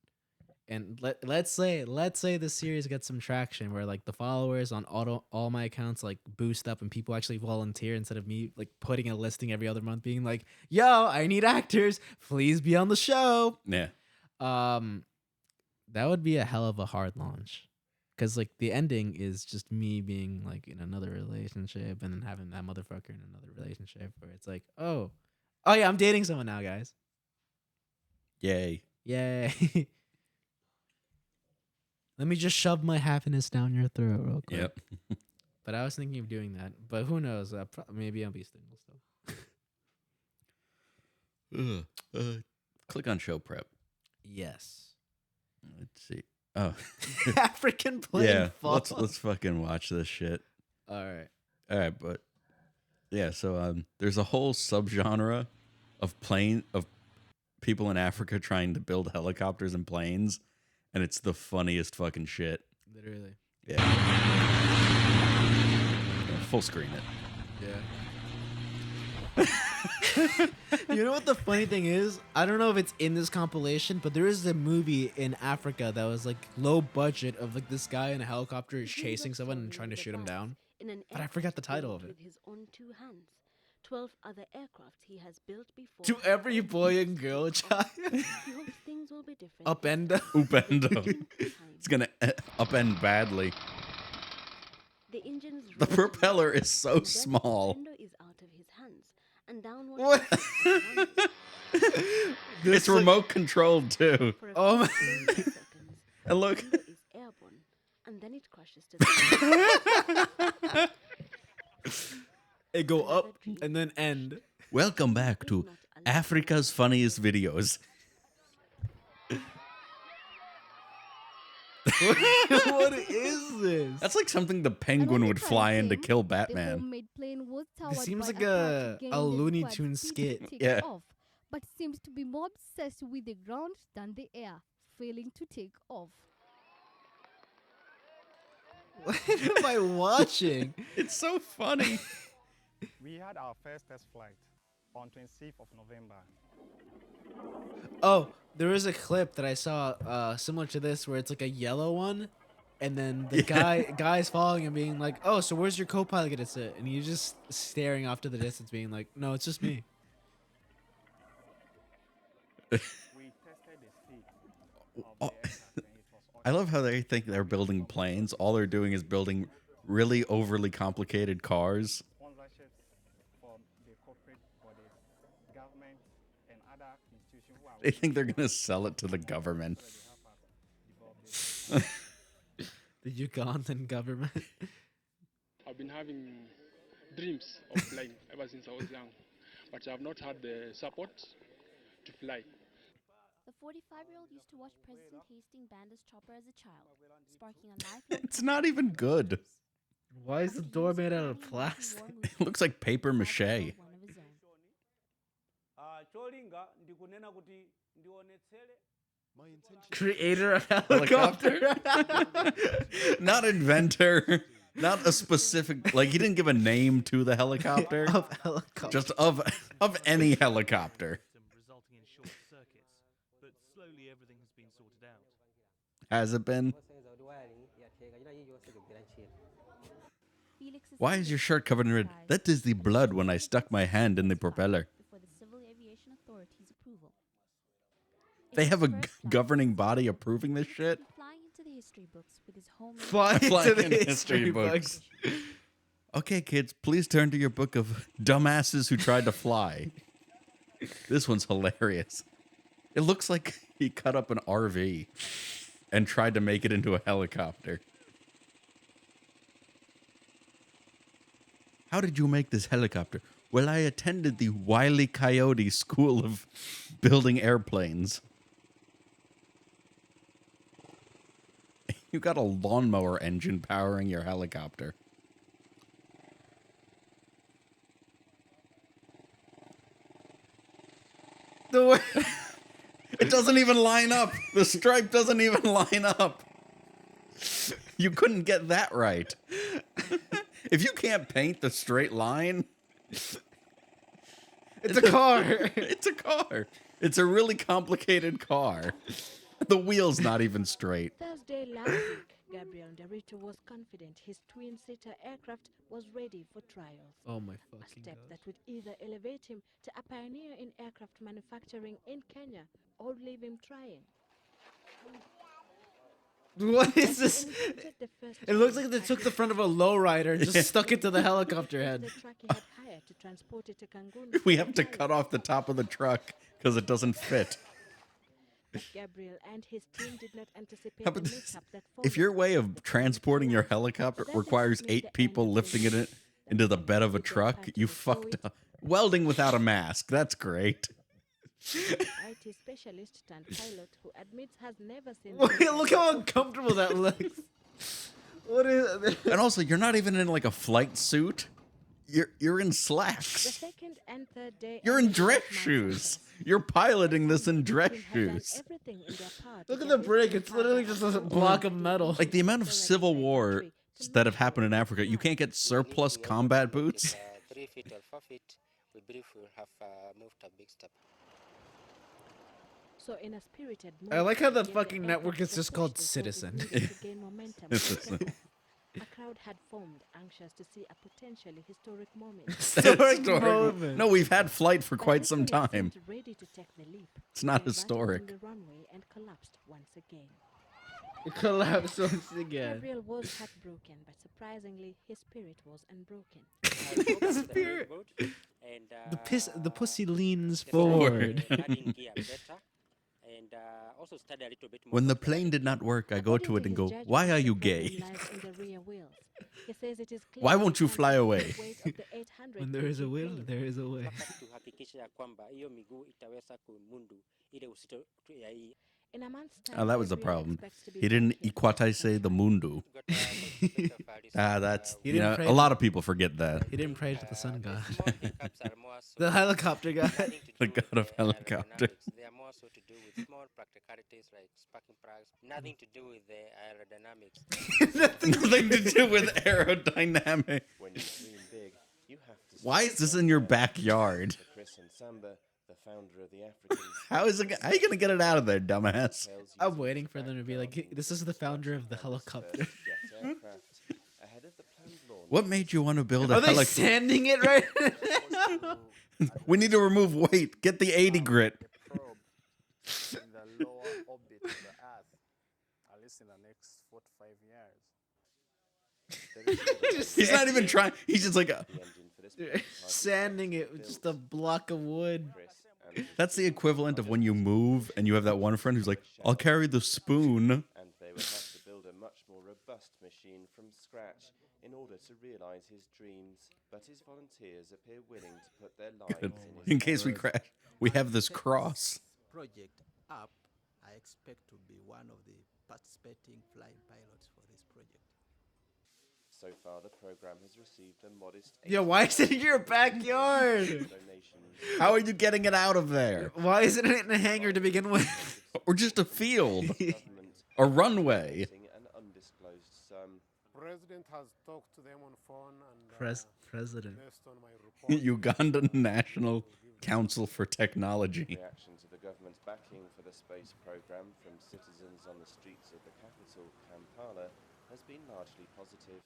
And let's say the series gets some traction where like the followers on all my accounts like boost up and people actually volunteer instead of me like putting a listing every other month being like, yo, I need actors, please be on the show. Yeah. Um that would be a hell of a hard launch. Cause like the ending is just me being like in another relationship and then having that motherfucker in another relationship where it's like, oh yeah, I'm dating someone now, guys. Yay. Yay. Let me just shove my happiness down your throat real quick. Yep. But I was thinking of doing that. But who knows? Maybe I'll be single still. Click on show prep. Yes. Let's see. Oh. African playing Yeah. fall. Let's fucking watch this shit. All right. All right, but yeah, so there's a whole subgenre of people in Africa trying to build helicopters and planes, and it's the funniest fucking shit. Literally. Yeah. Full screen it. Yeah. You know what the funny thing is? I don't know if it's in this compilation, but there is a movie in Africa that was like low budget of like this guy in a helicopter is chasing someone and trying to shoot him down. But I forgot the title of it. With his own 2 hands. 12 other aircraft he has built before. To every boy and girl child. He hopes things will be different. Upendo. Upendo. It's gonna upend badly. The engines The roar, propeller is so and then small. Upendo is out of his hands and downward. What? It's remote controlled too. For a Oh my- few seconds, And look. Upendo is airborne, and then it crashes to the ground. It go up and then end. Welcome back to Africa's funniest videos. What is this? That's like something the penguin would fly in to kill Batman. This seems like a Looney Tunes skit. Yeah. But seems to be more obsessed with the ground than the air, failing to take off. What am I watching? It's so funny. We had our first test flight on 26th of November. Oh, there was a clip that I saw similar to this where it's like a yellow one, and then the guy's following and being like, "Oh, so where's your co-pilot gonna sit?" And he's just staring off to the distance, being like, "No, it's just me." We tested the speed of the Oh. aircraft and it was I love how they think they're building planes. All they're doing is building really overly complicated cars. sponsorships from the corporate bodies, government, and other institutions who are They think they're gonna sell it to the government. so they help us develop this. The Ugandan government. I've been having dreams of flying ever since I was young, but I have not had the support to fly. The 45-year-old used to watch President Hastings band his chopper as a child, sparking a lifelong. It's not even good. Why is the door made out of plastic? It looks like paper mache. Creator of helicopter. Not inventor. Not a specific, like he didn't give a name to the helicopter. Of helicopter. Just of any helicopter. Resulting in short circuits, but slowly everything has been sorted out. Has it been? Why is your shirt covered in red? That is the blood when I stuck my hand in the propeller. Before the Civil Aviation Authority's approval. They have a governing body approving this shit? Flying into the history books with his homemade Flying Flying to the in history history books. Okay, kids, please turn to your book of dumbasses who tried to fly. This one's hilarious. It looks like he cut up an RV and tried to make it into a helicopter. How did you make this helicopter? Well, I attended the Wile E. Coyote School of Building Airplanes. You got a lawnmower engine powering your helicopter. The way It doesn't even line up. The stripe doesn't even line up. You couldn't get that right. If you can't paint the straight line, It's a car. it's a car. It's a really complicated car. The wheel's not even straight. Thursday last week, Gabriel Derrito was confident his twin-seater aircraft was ready for trials. Oh my A fucking step god. that would either elevate him to a pioneer in aircraft manufacturing in Kenya or leave him trying. What is this? When he entered the first It looks challenge like they at took the the front of a lowrider and just stuck it to the helicopter head. the truck he had hired to transport it to Kangun. We have to cut off the top of the truck because it doesn't fit. But Gabriel and his team did not anticipate How the about this? mishap that If your way of transporting your helicopter requires 8 people lifting it into the bed of a truck, you fucked up. Welding without a mask. That's great. IT specialist turned pilot who admits has never seen. Look how uncomfortable that looks. What is it? And also, you're not even in like a flight suit. You're in The slacks. second and third day. You're of in the dress 12-month shoes. session, You're piloting this in dress team had done shoes. everything in their power to Look at get the this brick. thing It's literally powered just a up. block of metal. Like the amount of civil war that have happened in Africa, you can't get surplus combat boots. 3 feet or 4 feet, we believe we will have moved a big step. So in a spirited I move, like how the they gave fucking aircraft network is the just push called they thought Citizen. it needed to gain momentum and Citizen. take off. A crowd had formed, anxious to see a potentially historic moment. Historic Historic. moment. No, we've had flight for But quite some Nicolas time. seemed ready to take the leap. It's not They rattled historic. on the runway and collapsed once again. It collapsed once again. Gabriel was heartbroken, but surprisingly, his spirit was unbroken. Spirit. And, The pussy leans the forward. adding gear better, and also study a little bit more When the about plane did not work, I go According to it and his go, judgment, why are the you problem gay? lies in the rear wheels. He says it is Why clear won't he you can't fly lift away? the weight of the 800 When there is a kg will, plane. there is a way. wakati tuhakikishe ya kwamba hiyo miguu itaweza kumundu ile usito ya hii. In a month's time, Oh, that was the Gabriel problem. expects to be He didn't back here equatize for say some the time. mundu. Got a bit of a Ah, that's, He you didn't know, pray a to- lot of people forget that. He didn't pray to the sun god. the small hiccups are more so The helicopter guy. nothing to The do god with of helicopter. aerodynamics. They are more so to do with small practicalities like sparking plugs. Nothing to do with the aerodynamics. Nothing to do with aerodynamic. When you dream big, you have to. Why is this in your backyard? Chris and Samba, the founder of the African. How is it? How are you gonna get it out of there, dumbass? I'm waiting for them to be like, this is the founder of the helicopter. What made you want to build a Are they helicopter? sanding it right now? We need to remove weight. Get the 80 grit. A probe in the lower orbit of the Earth, at least in the next 4 to 5 years. He's not even trying. He's just like, Sanding it with just a block of wood. that's the equivalent of when you move and you have that one friend who's like, I'll carry the spoon. And they would have to build a much more robust machine from scratch in order to realize his dreams. But his volunteers appear willing to put their lives Good. in his In case we crash, we have this cross. project up, I expect to be one of the participating flying pilots for this project. So far, the program has received a modest. Yo, why is it in your backyard? donations. How are you getting it out of there? Why isn't it in a hangar to begin with? Or just a field? Government A runway? using an undisclosed sum. President has talked to them on phone and President. based on my report. Ugandan National Council for Technology. Reaction to the government's backing for the space program from citizens on the streets of the capital, Kampala, has been largely positive.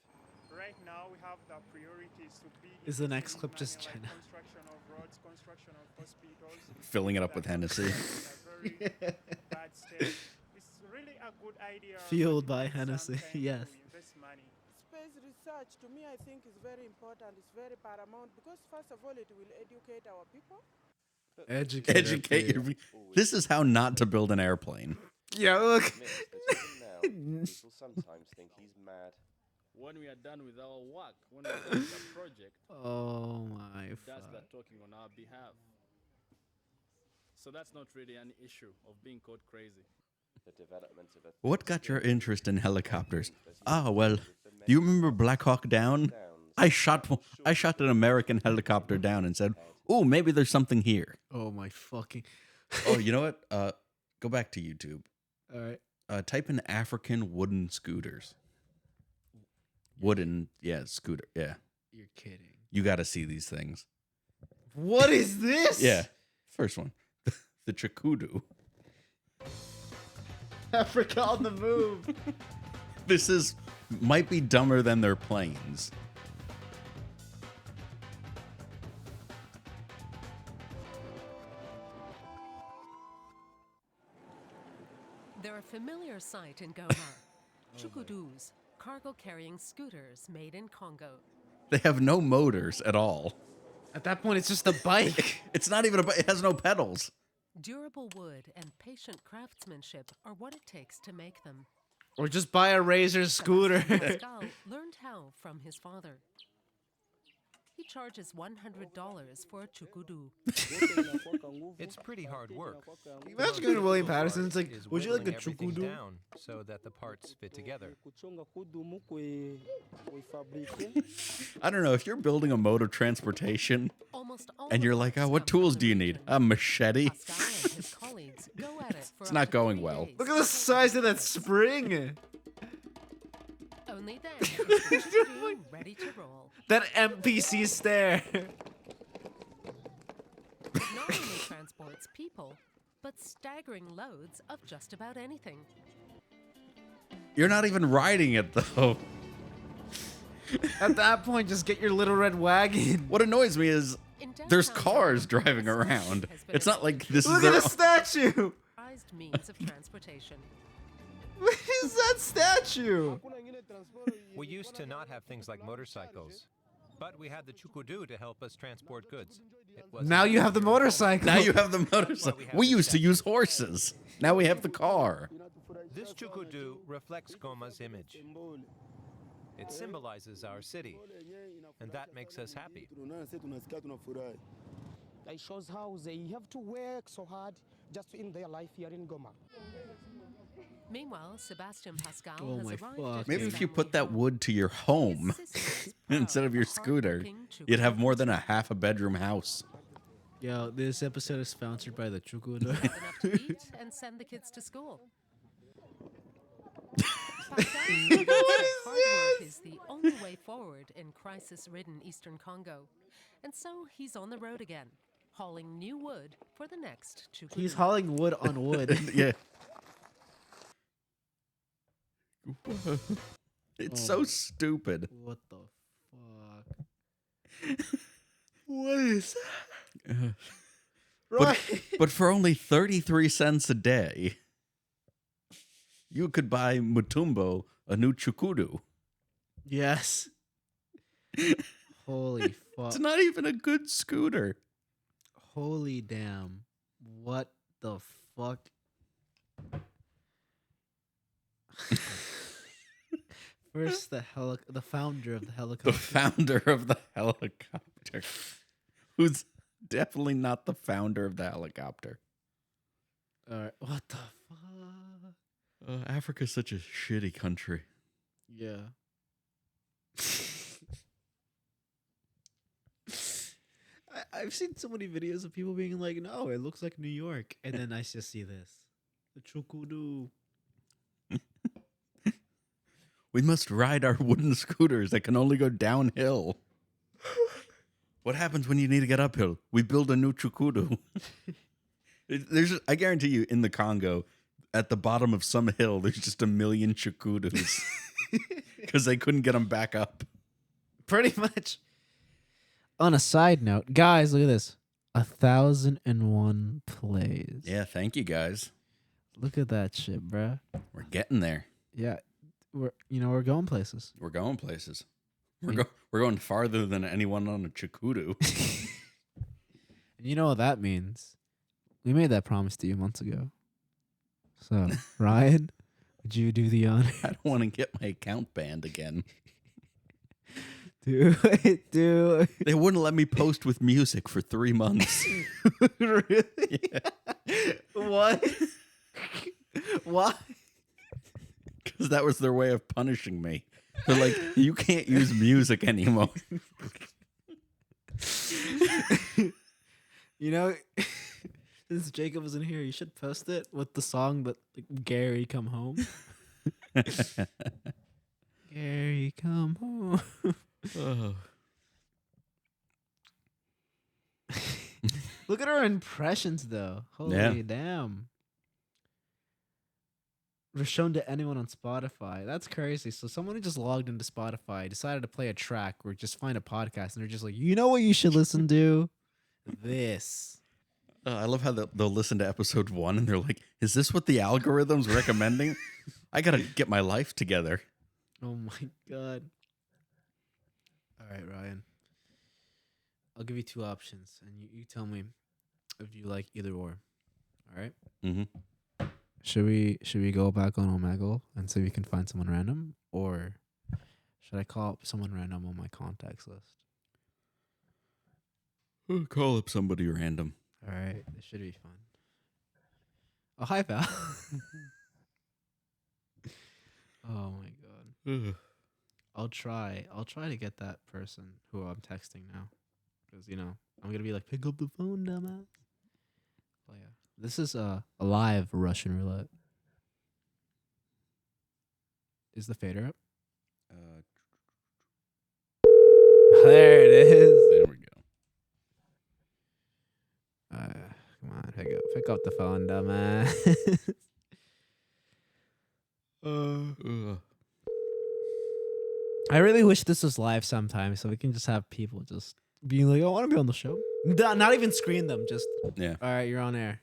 Right now, we have the priorities to be. Is the next clip investing just in, like, China? construction of roads, construction of hospitals. Filling it up with Hennessy. In a very bad state. It's really a good idea. Fueled but by it takes some Hennessy, time to yes. invest money. Space research, to me, I think is very important. It's very paramount because, first of all, it will educate our people. Educate your. This is how not to build an airplane. Yeah, look. Admits that even now, people sometimes think he's mad. When we are done with our work, when we are done with the project, Oh my that's fuck. that talking on our behalf. So that's not really an issue of being called crazy. The development of a What got your interest in helicopters? Ah, well, do you remember Black Hawk Down? I shot an American helicopter down and said, "Oh, maybe there's something here." Oh my fucking. Oh, you know what? Go back to YouTube. All right. Type in African wooden scooters. wooden, scooter. Yeah, You're kidding. you got to see these things. What is this? Yeah, first one, the Chukudu. Africa on the move. This might be dumber than their planes. They're a familiar sight in Goma. Chukudus, cargo-carrying scooters made in Congo. They have no motors at all. At that point, it's just a bike. It's not even a bike. It has no pedals. Durable wood and patient craftsmanship are what it takes to make them. Or just buy a Razor scooter. Pascal learned how from his father. He charges $100 for a chukudu. It's pretty hard work. Imagine going to William Patterson. It's like, Is would you like a whittling everything chukudu? down so that the parts fit together. I don't know if you're building a mode of transportation Almost all and you're like, oh, what tools do you need? A machete? Pascal and his colleagues go at it for It's up not to going 3 well. days. Look at the size of that spring. Only then is the chukudu ready to roll. That NPC stare. It not only transports people, but staggering loads of just about anything. You're not even riding it, though. At that point, just get your little red wagon. What annoys me is In there's downtown cars Rome, driving a statue around. has been It's not like this Look is at their the statue. prized means of transportation. What is that statue? We used to not have things like motorcycles, but we had the chukudu to help us transport goods. It was Now you have the motorcycle. Now you have the motorcycle. We used to use horses. Now we have the car. This chukudu reflects Goma's image. It symbolizes our city, and that makes us happy. It shows how they have to work so hard just to end their life here in Goma. Meanwhile, Sebastian Pascal Oh has my arrived fuck. at Maybe his if you family put that home. wood to your home His sister is proud instead of your the scooter, hardworking you'd have Chukudu more than a half a bedroom house. Yo, this episode is sponsored by the chukudu. enough to eat and send the kids to school. Pascal believes that hard work is the only way forward in crisis-ridden Eastern Congo, and so he's on the road again, hauling new wood for the next Chukudu. He's hauling wood on wood. Yeah. It's Oh so my- stupid. What the fuck? What is that? But, but for only 33 cents a day, you could buy Mutumbo a new chukudu. Yes. Holy fuck. It's not even a good scooter. Holy damn. What the fuck? First, the founder of the helicopter. The founder of the helicopter. Who's definitely not the founder of the helicopter. All right. What the fuck? Africa's such a shitty country. Yeah. I've seen so many videos of people being like, no, it looks like New York. And then I just see this. The chukudu. We must ride our wooden scooters that can only go downhill. What happens when you need to get uphill? We build a new chukudu. I guarantee you, in the Congo, at the bottom of some hill, there's just a million chukudus because they couldn't get them back up. Pretty much. On a side note, guys, look at this. 1,001 plays. Yeah, thank you guys. Look at that shit, bruh. We're getting there. Yeah. We're going places. We're going places. We're going farther than anyone on a chukudu. And you know what that means? We made that promise to you months ago. So, Ryan, would you do the honor? I don't want to get my account banned again. Do it, do it. They wouldn't let me post with music for 3 months. Really? Yeah. What? Why? Because that was their way of punishing me. They're like, you can't use music anymore. You know, since Jacob wasn't here, you should post it with the song, but like, Gary Come Home. Gary, come home. Oh. Look at our impressions, though. Holy damn. We're shown to anyone on Spotify. That's crazy. So someone who just logged into Spotify decided to play a track or just find a podcast, and they're just like, you know what you should listen to? This. I love how they'll listen to episode 1 and they're like, is this what the algorithm's recommending? I got to get my life together. Oh my God. All right, Ryan. I'll give you 2 options, and you tell me if you like either or. All right? Mm-hmm. Should we go back on Omegle and see if we can find someone random, or should I call up someone random on my contacts list? Call up somebody random. All right, this should be fun. Oh, hi, pal. Oh my God. Ugh. I'll try to get that person who I'm texting now, because I'm gonna be like, pick up the phone, dumbass. Oh yeah, this is a live Russian roulette. Is the fader up? There it is. There we go. Come on, pick up the phone, dumbass. I really wish this was live sometime, so we can just have people just being like, "I want to be on the show." Not even screen them. Just Yeah. All right, you're on air.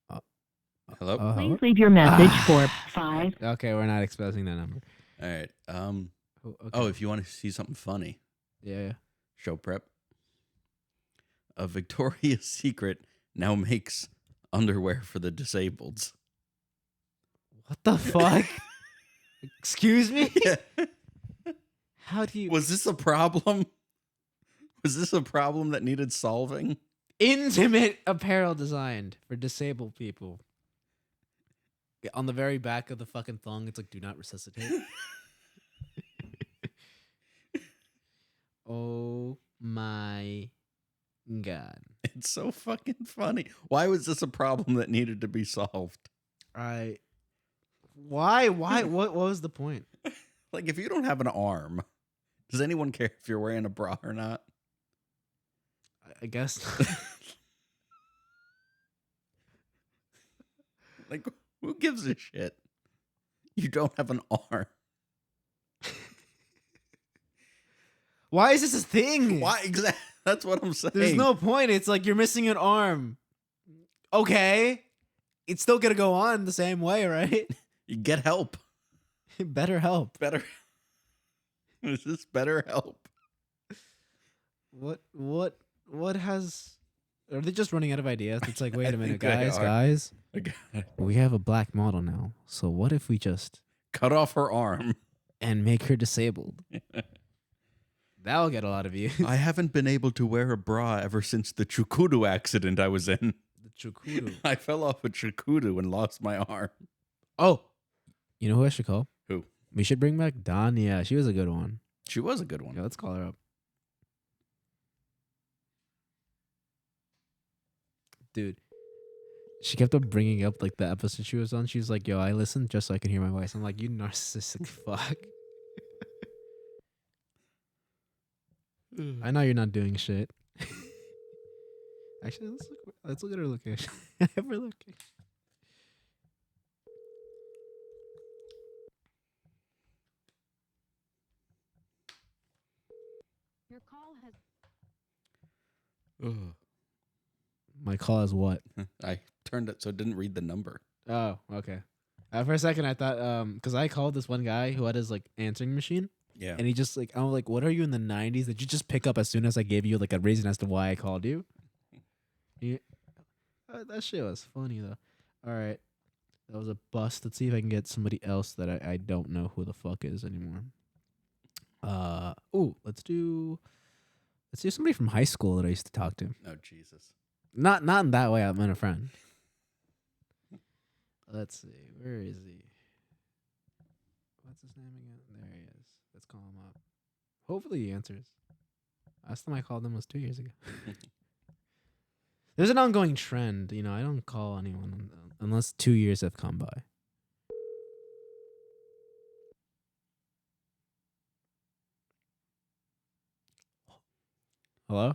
Hello? Hello? Please leave your message for 5. Okay, we're not exposing that number. All right. Okay. Oh, if you want to see something funny. Yeah. Show prep. A Victoria's Secret now makes underwear for the disabled. What the fuck? Excuse me? Yeah. How do you... Was this a problem? Was this a problem that needed solving? Intimate apparel designed for disabled people. Yeah, on the very back of the fucking thong, it's like, do not resuscitate. Oh my God. It's so fucking funny. Why was this a problem that needed to be solved? Why? What was the point? Like, if you don't have an arm, does anyone care if you're wearing a bra or not? I guess. Like, who gives a shit? You don't have an arm. Why is this a thing? Why exactly? That's what I'm saying. There's no point. It's like you're missing an arm. Okay. It's still gonna go on the same way, right? You get help. Better help. Better. Is this better help? What has... Are they just running out of ideas? It's like, wait a minute, think they guys. are. We have a black model now. So what if we just Cut off her arm and make her disabled? That'll get a lot of views. I haven't been able to wear a bra ever since the Chukudu accident I was in. The Chukudu. I fell off a Chukudu and lost my arm. Oh, you know who I should call? Who? We should bring back Danya. She was a good one. She was a good one. Yeah, let's call her up. Dude, she kept up bringing up like the episode she was on. She was like, "Yo, I listened just so I can hear my voice." I'm like, "You narcissistic fuck." I know you're not doing shit. Actually, let's look at her location. I have her location. Your call has... Ugh. My call is what? I turned it so it didn't read the number. Oh, okay. For a second, I thought because I called this one guy who had his like answering machine. Yeah. And he just like, I'm like, what are you in the 90s? Did you just pick up as soon as I gave you like a reason as to why I called you? Yeah. That shit was funny though. All right. That was a bust. Let's see if I can get somebody else that I don't know who the fuck is anymore. Let's do somebody from high school that I used to talk to. Oh Jesus. Not in that way. I meant a friend. Let's see. Where is he? What's his name again? There he is. Let's call him up. Hopefully he answers. Last time I called him was 2 years ago. There's an ongoing trend. I don't call anyone unless 2 years have come by. Hello?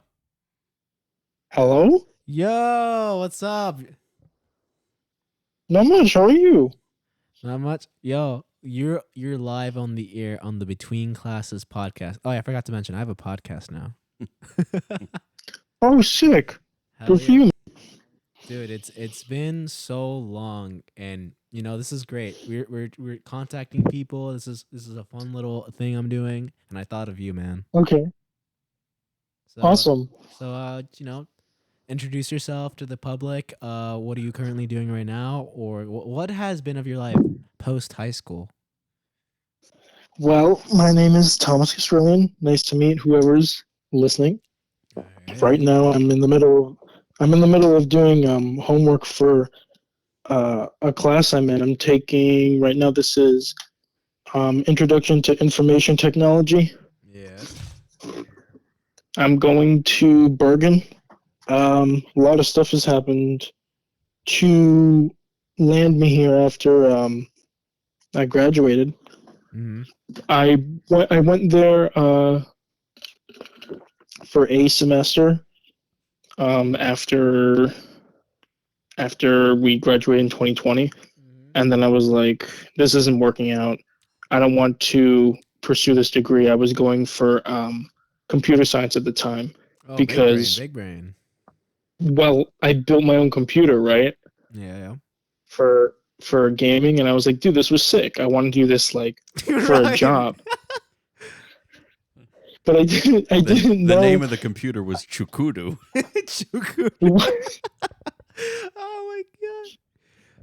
Hello? Yo, what's up? Not much. How are you? Not much. Yo, you're live on the air on the Between Classes podcast. Oh, yeah, I forgot to mention I have a podcast now. Oh, sick. Hell Good for yeah. you. Dude, it's been so long, and this is great. We're contacting people. This is a fun little thing I'm doing, and I thought of you, man. Okay. So Awesome. introduce yourself to the public. What are you currently doing right now, or what has been of your life post high school? Well, my name is Thomas Castrellian. Nice to meet whoever's listening. Right now, I'm in the middle of doing homework for a class I'm in. I'm taking right now. This is Introduction to Information Technology. Yes. I'm going to Bergen. A lot of stuff has happened to land me here after I graduated. Mm-hmm. I went there for a semester after we graduated in 2020, and then I was like, this isn't working out. I don't want to pursue this degree. I was going for computer science at the time Oh, because, big brain. well, I built my own computer, right? Yeah. For gaming, and I was like, dude, this was sick. I want to do this like for a job. But I didn't The know. name of the computer was Chukudu. Chukudu. Oh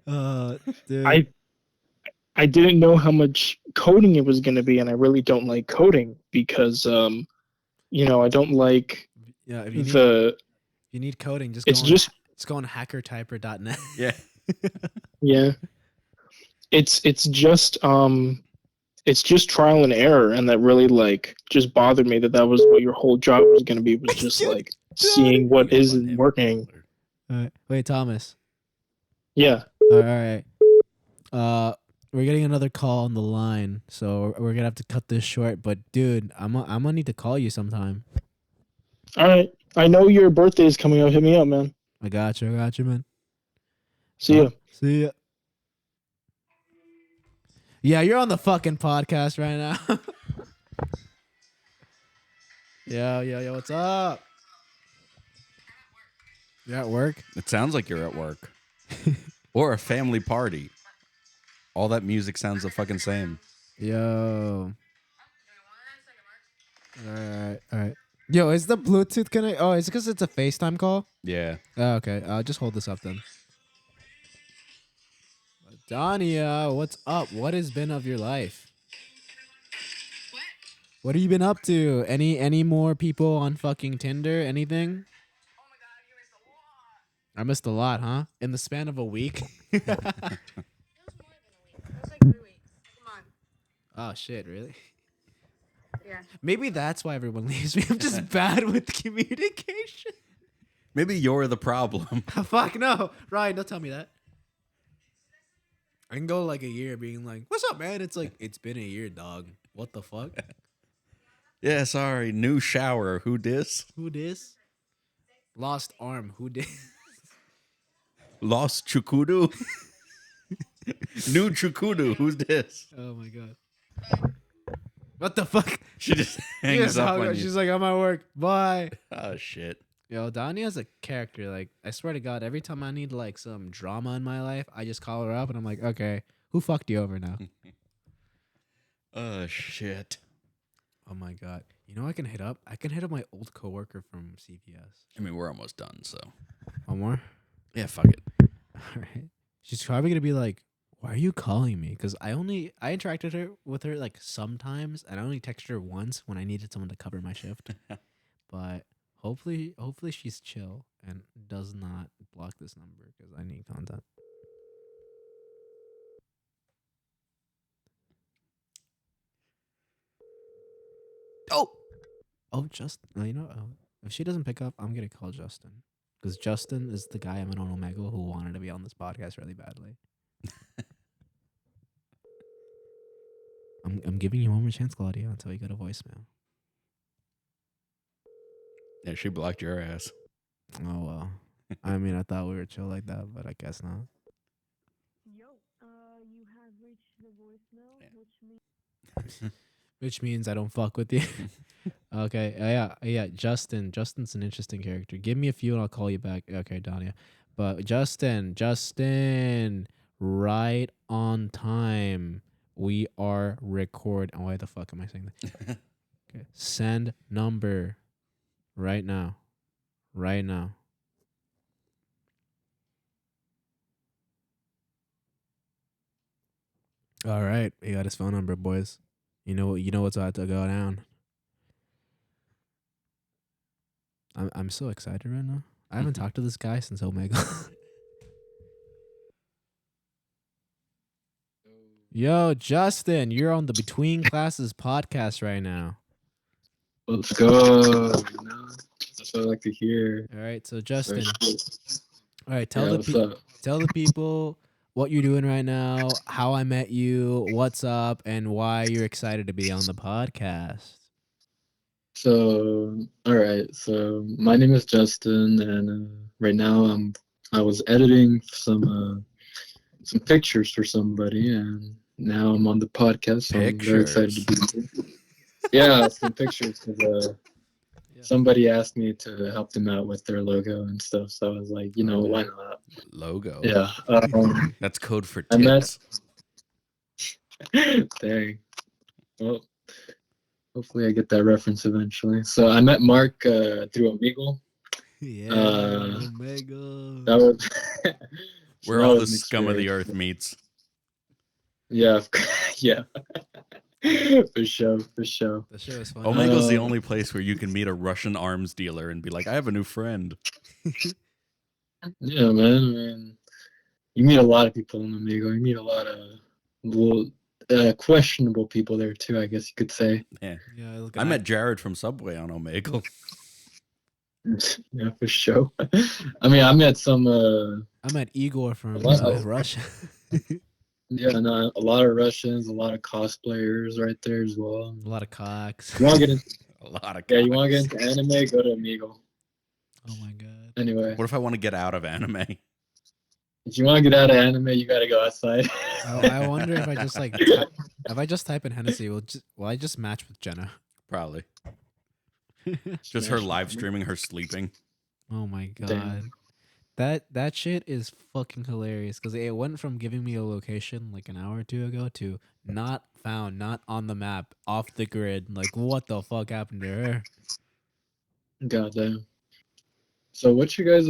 my god. Dude. I didn't know how much coding it was going to be, and I really don't like coding because I don't like if you need coding, just go on hackertyper.net. Yeah. Yeah. It's just trial and error, and that really like just bothered me that was what your whole job was going to be, was just like seeing what isn't working. All right. Wait, Thomas. Yeah. All right. We're getting another call on the line, so we're gonna have to cut this short. But dude, I'm gonna need to call you sometime. All right. I know your birthday is coming up. Hit me up, man. I got you, man. See ya. See ya. Yeah, you're on the fucking podcast right now. Yo, what's up? You're at work? It sounds like you're at work. Or a family party. All that music sounds the fucking same. Yo. All right. Yo, is the Bluetooth connect? Oh, is it because it's a FaceTime call? Yeah. Oh, okay. Just hold this up then. Dania, what's up? What has been of your life? What have you been up to? Any more people on fucking Tinder? Anything? I missed a lot, huh? In the span of a week? Oh shit, really? Yeah. Maybe that's why everyone leaves me. I'm just bad with communication. Maybe you're the problem. Fuck no. Ryan, don't tell me that. I can go like a year being like, what's up, man? It's like, it's been a year, dog. What the fuck? Yeah, sorry. New shower. Who dis? Who dis? Lost arm. Who dis? Lost Chukudu. New Chukudu. Who's this? Oh my god. What the fuck? She just hangs up on you. She's like, I'm at work. Bye. Oh shit. Yo, Dania's a character. Like, I swear to God, every time I need like some drama in my life, I just call her up and I'm like, okay, who fucked you over now? Oh shit. Oh my god. You know, I can hit up my old coworker from CPS. I mean, we're almost done, so. One more? Yeah, fuck it. All right. She's probably gonna be like, why are you calling me? Because I interacted with her like sometimes, and I only texted her once when I needed someone to cover my shift. But hopefully she's chill and does not block this number because I need content. Oh, Justin. You know, if she doesn't pick up, I'm gonna call Justin. because Justin is the guy I met on Omegle who wanted to be on this podcast really badly. I'm giving you one more chance, Claudia, until you get a voicemail. Yeah, she blocked your ass. Oh well. I mean, I thought we were chill like that, but I guess not. Yo, you have reached the voicemail, which means Which means I don't fuck with you. Okay. Yeah. Justin's an interesting character. Give me a few and I'll call you back. Okay, Danya. But Justin, right on time. We are record. Oh, why the fuck am I saying that? Okay. Send number right now. Right now. All right. He got his phone number, boys. You know what's about to go down. I'm so excited right now. I haven't talked to this guy since Omega. Yo, Justin, you're on the Between Classes podcast right now. Let's go. That's what I like to hear. All right, so Justin. Very All right, Yeah, what's up? tell the people what you're doing right now, how I met you, what's up, and why you're excited to be on the podcast. So, all right. So, my name is Justin, and right now I was editing some pictures for somebody, and now I'm on the podcast. So I'm very excited to be here. Yeah, some pictures because somebody asked me to help them out with their logo and stuff. So I was like, why not? Logo. Yeah. That's code for I met. tits. Dang. Well, hopefully I get that reference eventually. So I met Mark through Omegle. Yeah, Omega. That was Where that all the was an scum of the experience. earth meets. Yeah, yeah. For sure. The show is funny. Omega's the only place where you can meet a Russian arms dealer and be like, I have a new friend. Yeah, man. I mean, you meet a lot of people in Omegle. You meet a lot of questionable people there too, I guess you could say. Yeah. Yeah, I met Jared from Subway on Omegle. Yeah, for sure. I mean, I met some. I met Igor from Russia. Yeah, no, a lot of Russians, a lot of cosplayers right there as well. A lot of cocks. You want to get a lot of yeah, you want to get into anime? Go to Omegle. Oh my god. Anyway, what if I want to get out of anime? If you want to get out of anime, you got to go outside. I wonder if I just if I just type in Hennessy, will I just match with Jenna? Probably. Just her live streaming her sleeping. Oh my god. Damn. That shit is fucking hilarious because it went from giving me a location like an hour or two ago to not found, not on the map, off the grid. Like, what the fuck happened to her? Goddamn. So what you guys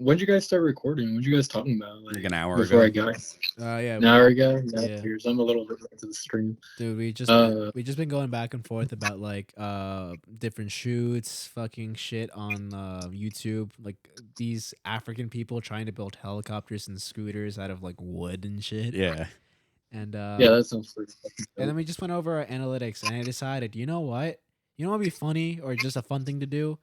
when did you guys start recording? What you guys talking about? Like an hour before ago. I got. Yeah. An hour ago. Yeah. I'm a little bit into the stream. Dude, we just been going back and forth about like different shoots, fucking shit on YouTube, like these African people trying to build helicopters and scooters out of like wood and shit. Yeah. And yeah, that sounds pretty fucking and then we just went over our analytics, and I decided, you know what? You know what would be funny or just a fun thing to do?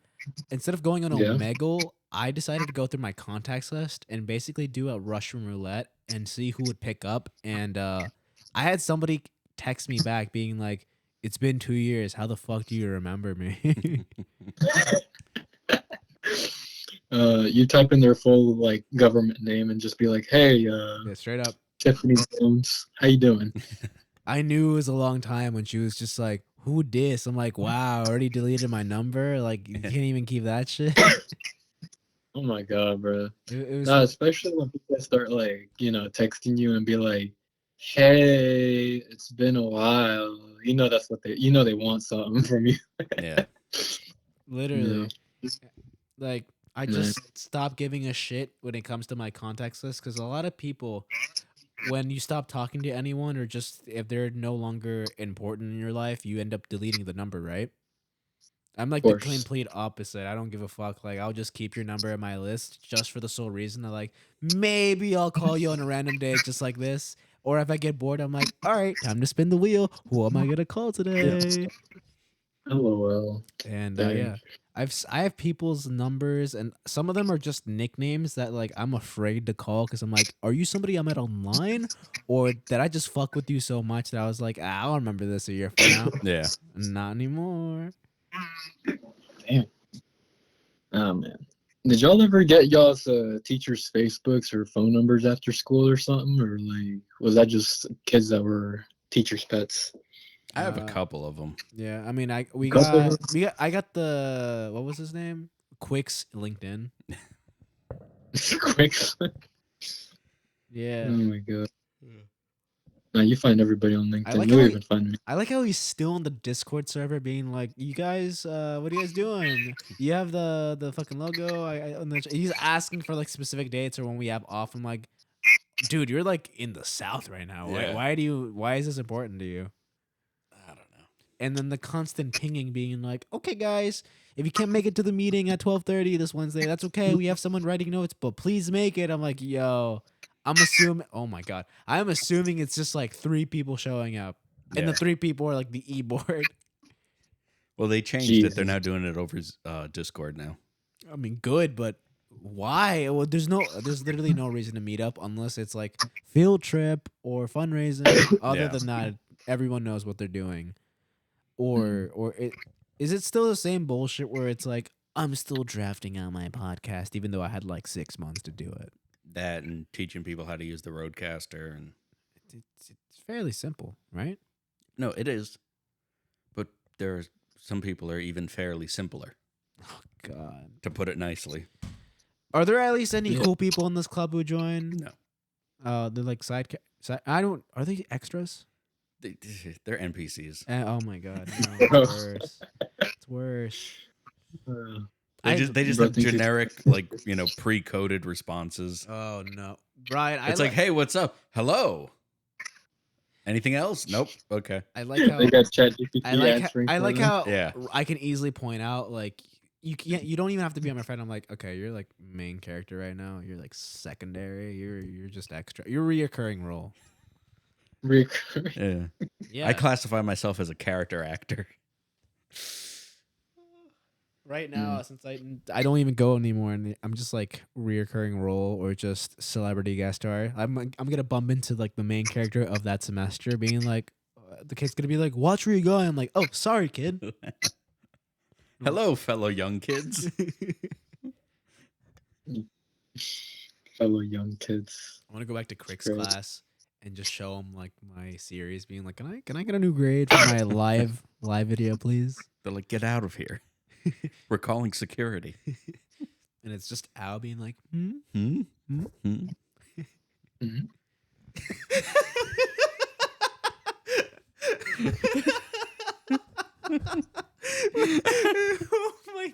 Instead of going on Yeah. Omegle, I decided to go through my contacts list and basically do a Russian roulette and see who would pick up. And I had somebody text me back being like, "It's been 2 years. How the fuck do you remember me?" You type in their full like government name and just be like, "Hey, Yeah, straight up. Tiffany Jones, how you doing?" I knew it was a long time when she was just like, "Who dis?" I'm like, "Wow, I already deleted my number. Like, you can't even keep that shit." Oh my god, bro. It was No, especially when people start like, texting you and be like, "Hey, it's been a while." That's what they want something from you. Yeah. literally. Like, I Yeah. just stopped giving a shit when it comes to my contacts list because a lot of people, when you stop talking to anyone or just if they're no longer important in your life, you end up deleting the number, right? I'm like the course. complete opposite. I don't give a fuck. Like, I'll just keep your number in my list just for the sole reason that, like, maybe I'll call you on a random day just like this. Or if I get bored, I'm like, all right, time to spin the wheel. Who am I going to call today? LOL. And Dang. yeah, I have people's numbers, and some of them are just nicknames that like I'm afraid to call because I'm like, are you somebody I met online, or did I just fuck with you so much that I was like, I'll remember this a year from now? Yeah. Not anymore. Damn. Oh man. Did y'all ever get y'all's teachers' Facebooks or phone numbers after school or something? Or like was that just kids that were teachers' pets? I have a couple of them. Yeah, I mean, I got the what was his name? Quick's LinkedIn. Quicks. Yeah. Oh my god. Now you find everybody on I LinkedIn. like You'll how even find me. I like how he's still on the Discord server, being like, "You guys, what are you guys doing? You have the fucking logo." He's asking for like specific dates or when we have off. I'm like, dude, you're like in the South right now. Yeah. Why is this important to you? I don't know. And then the constant pinging, being like, "Okay, guys, if you can't make it to the meeting at 12:30 this Wednesday, that's okay. We have someone writing notes, but please make it." I'm like, yo, I'm assuming. Oh my god, I'm assuming it's just like 3 people showing up, and the Yeah. 3 people are like the e-board. Well, they changed it. They're Jesus. now doing it over Discord now. I mean, good, but why? Well, there's literally no reason to meet up unless it's like field trip or fundraising. Other Yeah. than that, everyone knows what they're doing. Mm. Or is it still the same bullshit where it's like I'm still drafting out my podcast even though I had like 6 months to do it? That and teaching people how to use the Roadcaster and It's fairly simple, right? no, it is. But there are some people are even fairly simpler, God. to put it nicely. Are there at least any Yeah. cool people in this club who join? No. They're like side. I don't. Are they extras? They're NPCs. Oh my god, no, it's worse. It's worse. They just have generic, like, pre-coded responses. Oh no, Brian! It's like, hey, what's up? Hello. Anything else? Nope. Okay. I like how They got ChatGPT I like answering. I for like them. how Yeah. I can easily point out like you don't even have to be my friend. I'm like, okay, you're like main character right now. You're like secondary. You're just extra. You're a reoccurring role. Recurring. Yeah. Yeah. I classify myself as a character actor. Right now, since I don't even go anymore, and I'm just like reoccurring role or just celebrity guest star. I'm gonna bump into like the main character of that semester, being like, the kid's gonna be like, "Watch where you go." I'm like, "Oh, sorry, kid." Hello, fellow young kids. Fellow young kids. I want to go back to Crick's Great. class and just show him like my series, being like, "Can I get a new grade for my live video, please?" They're like, get out of here. We're calling security. And it's just Al being like, "Hmm." Hmm? Hmm? Hmm? Mhm. Oh my!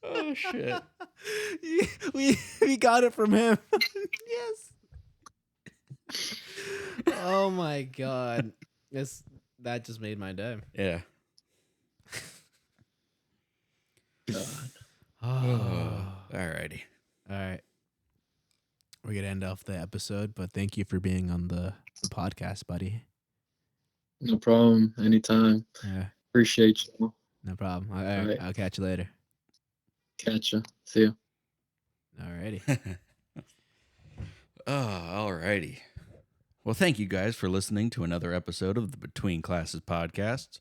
Oh shit! We got it from him. Yes. Oh my god! That just made my day. Yeah. Alrighty. All right. We're gonna end off the episode, but thank you for being on the podcast, buddy. No problem. Anytime. Yeah. Appreciate you. No problem. All All right. right. I'll catch you later. Catch ya. See ya. Alrighty. Alrighty. Well, thank you guys for listening to another episode of the Between Classes podcast.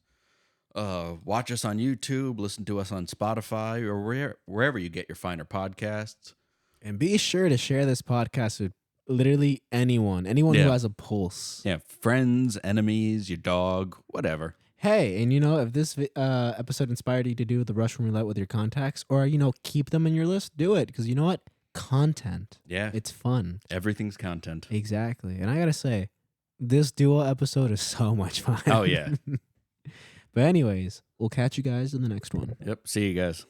Watch us on YouTube, listen to us on Spotify, or wherever you get your finer podcasts. And be sure to share this podcast with literally anyone who Yeah. has a pulse. Yeah, friends, enemies, your dog, whatever. Hey, and if this episode inspired you to do the Russian roulette with your contacts, or keep them in your list, do it, because you know what? Content. Yeah. It's fun. Everything's content. Exactly. And I gotta say, this duo episode is so much fun. Oh, yeah. But anyways, we'll catch you guys in the next one. Yep. See you guys.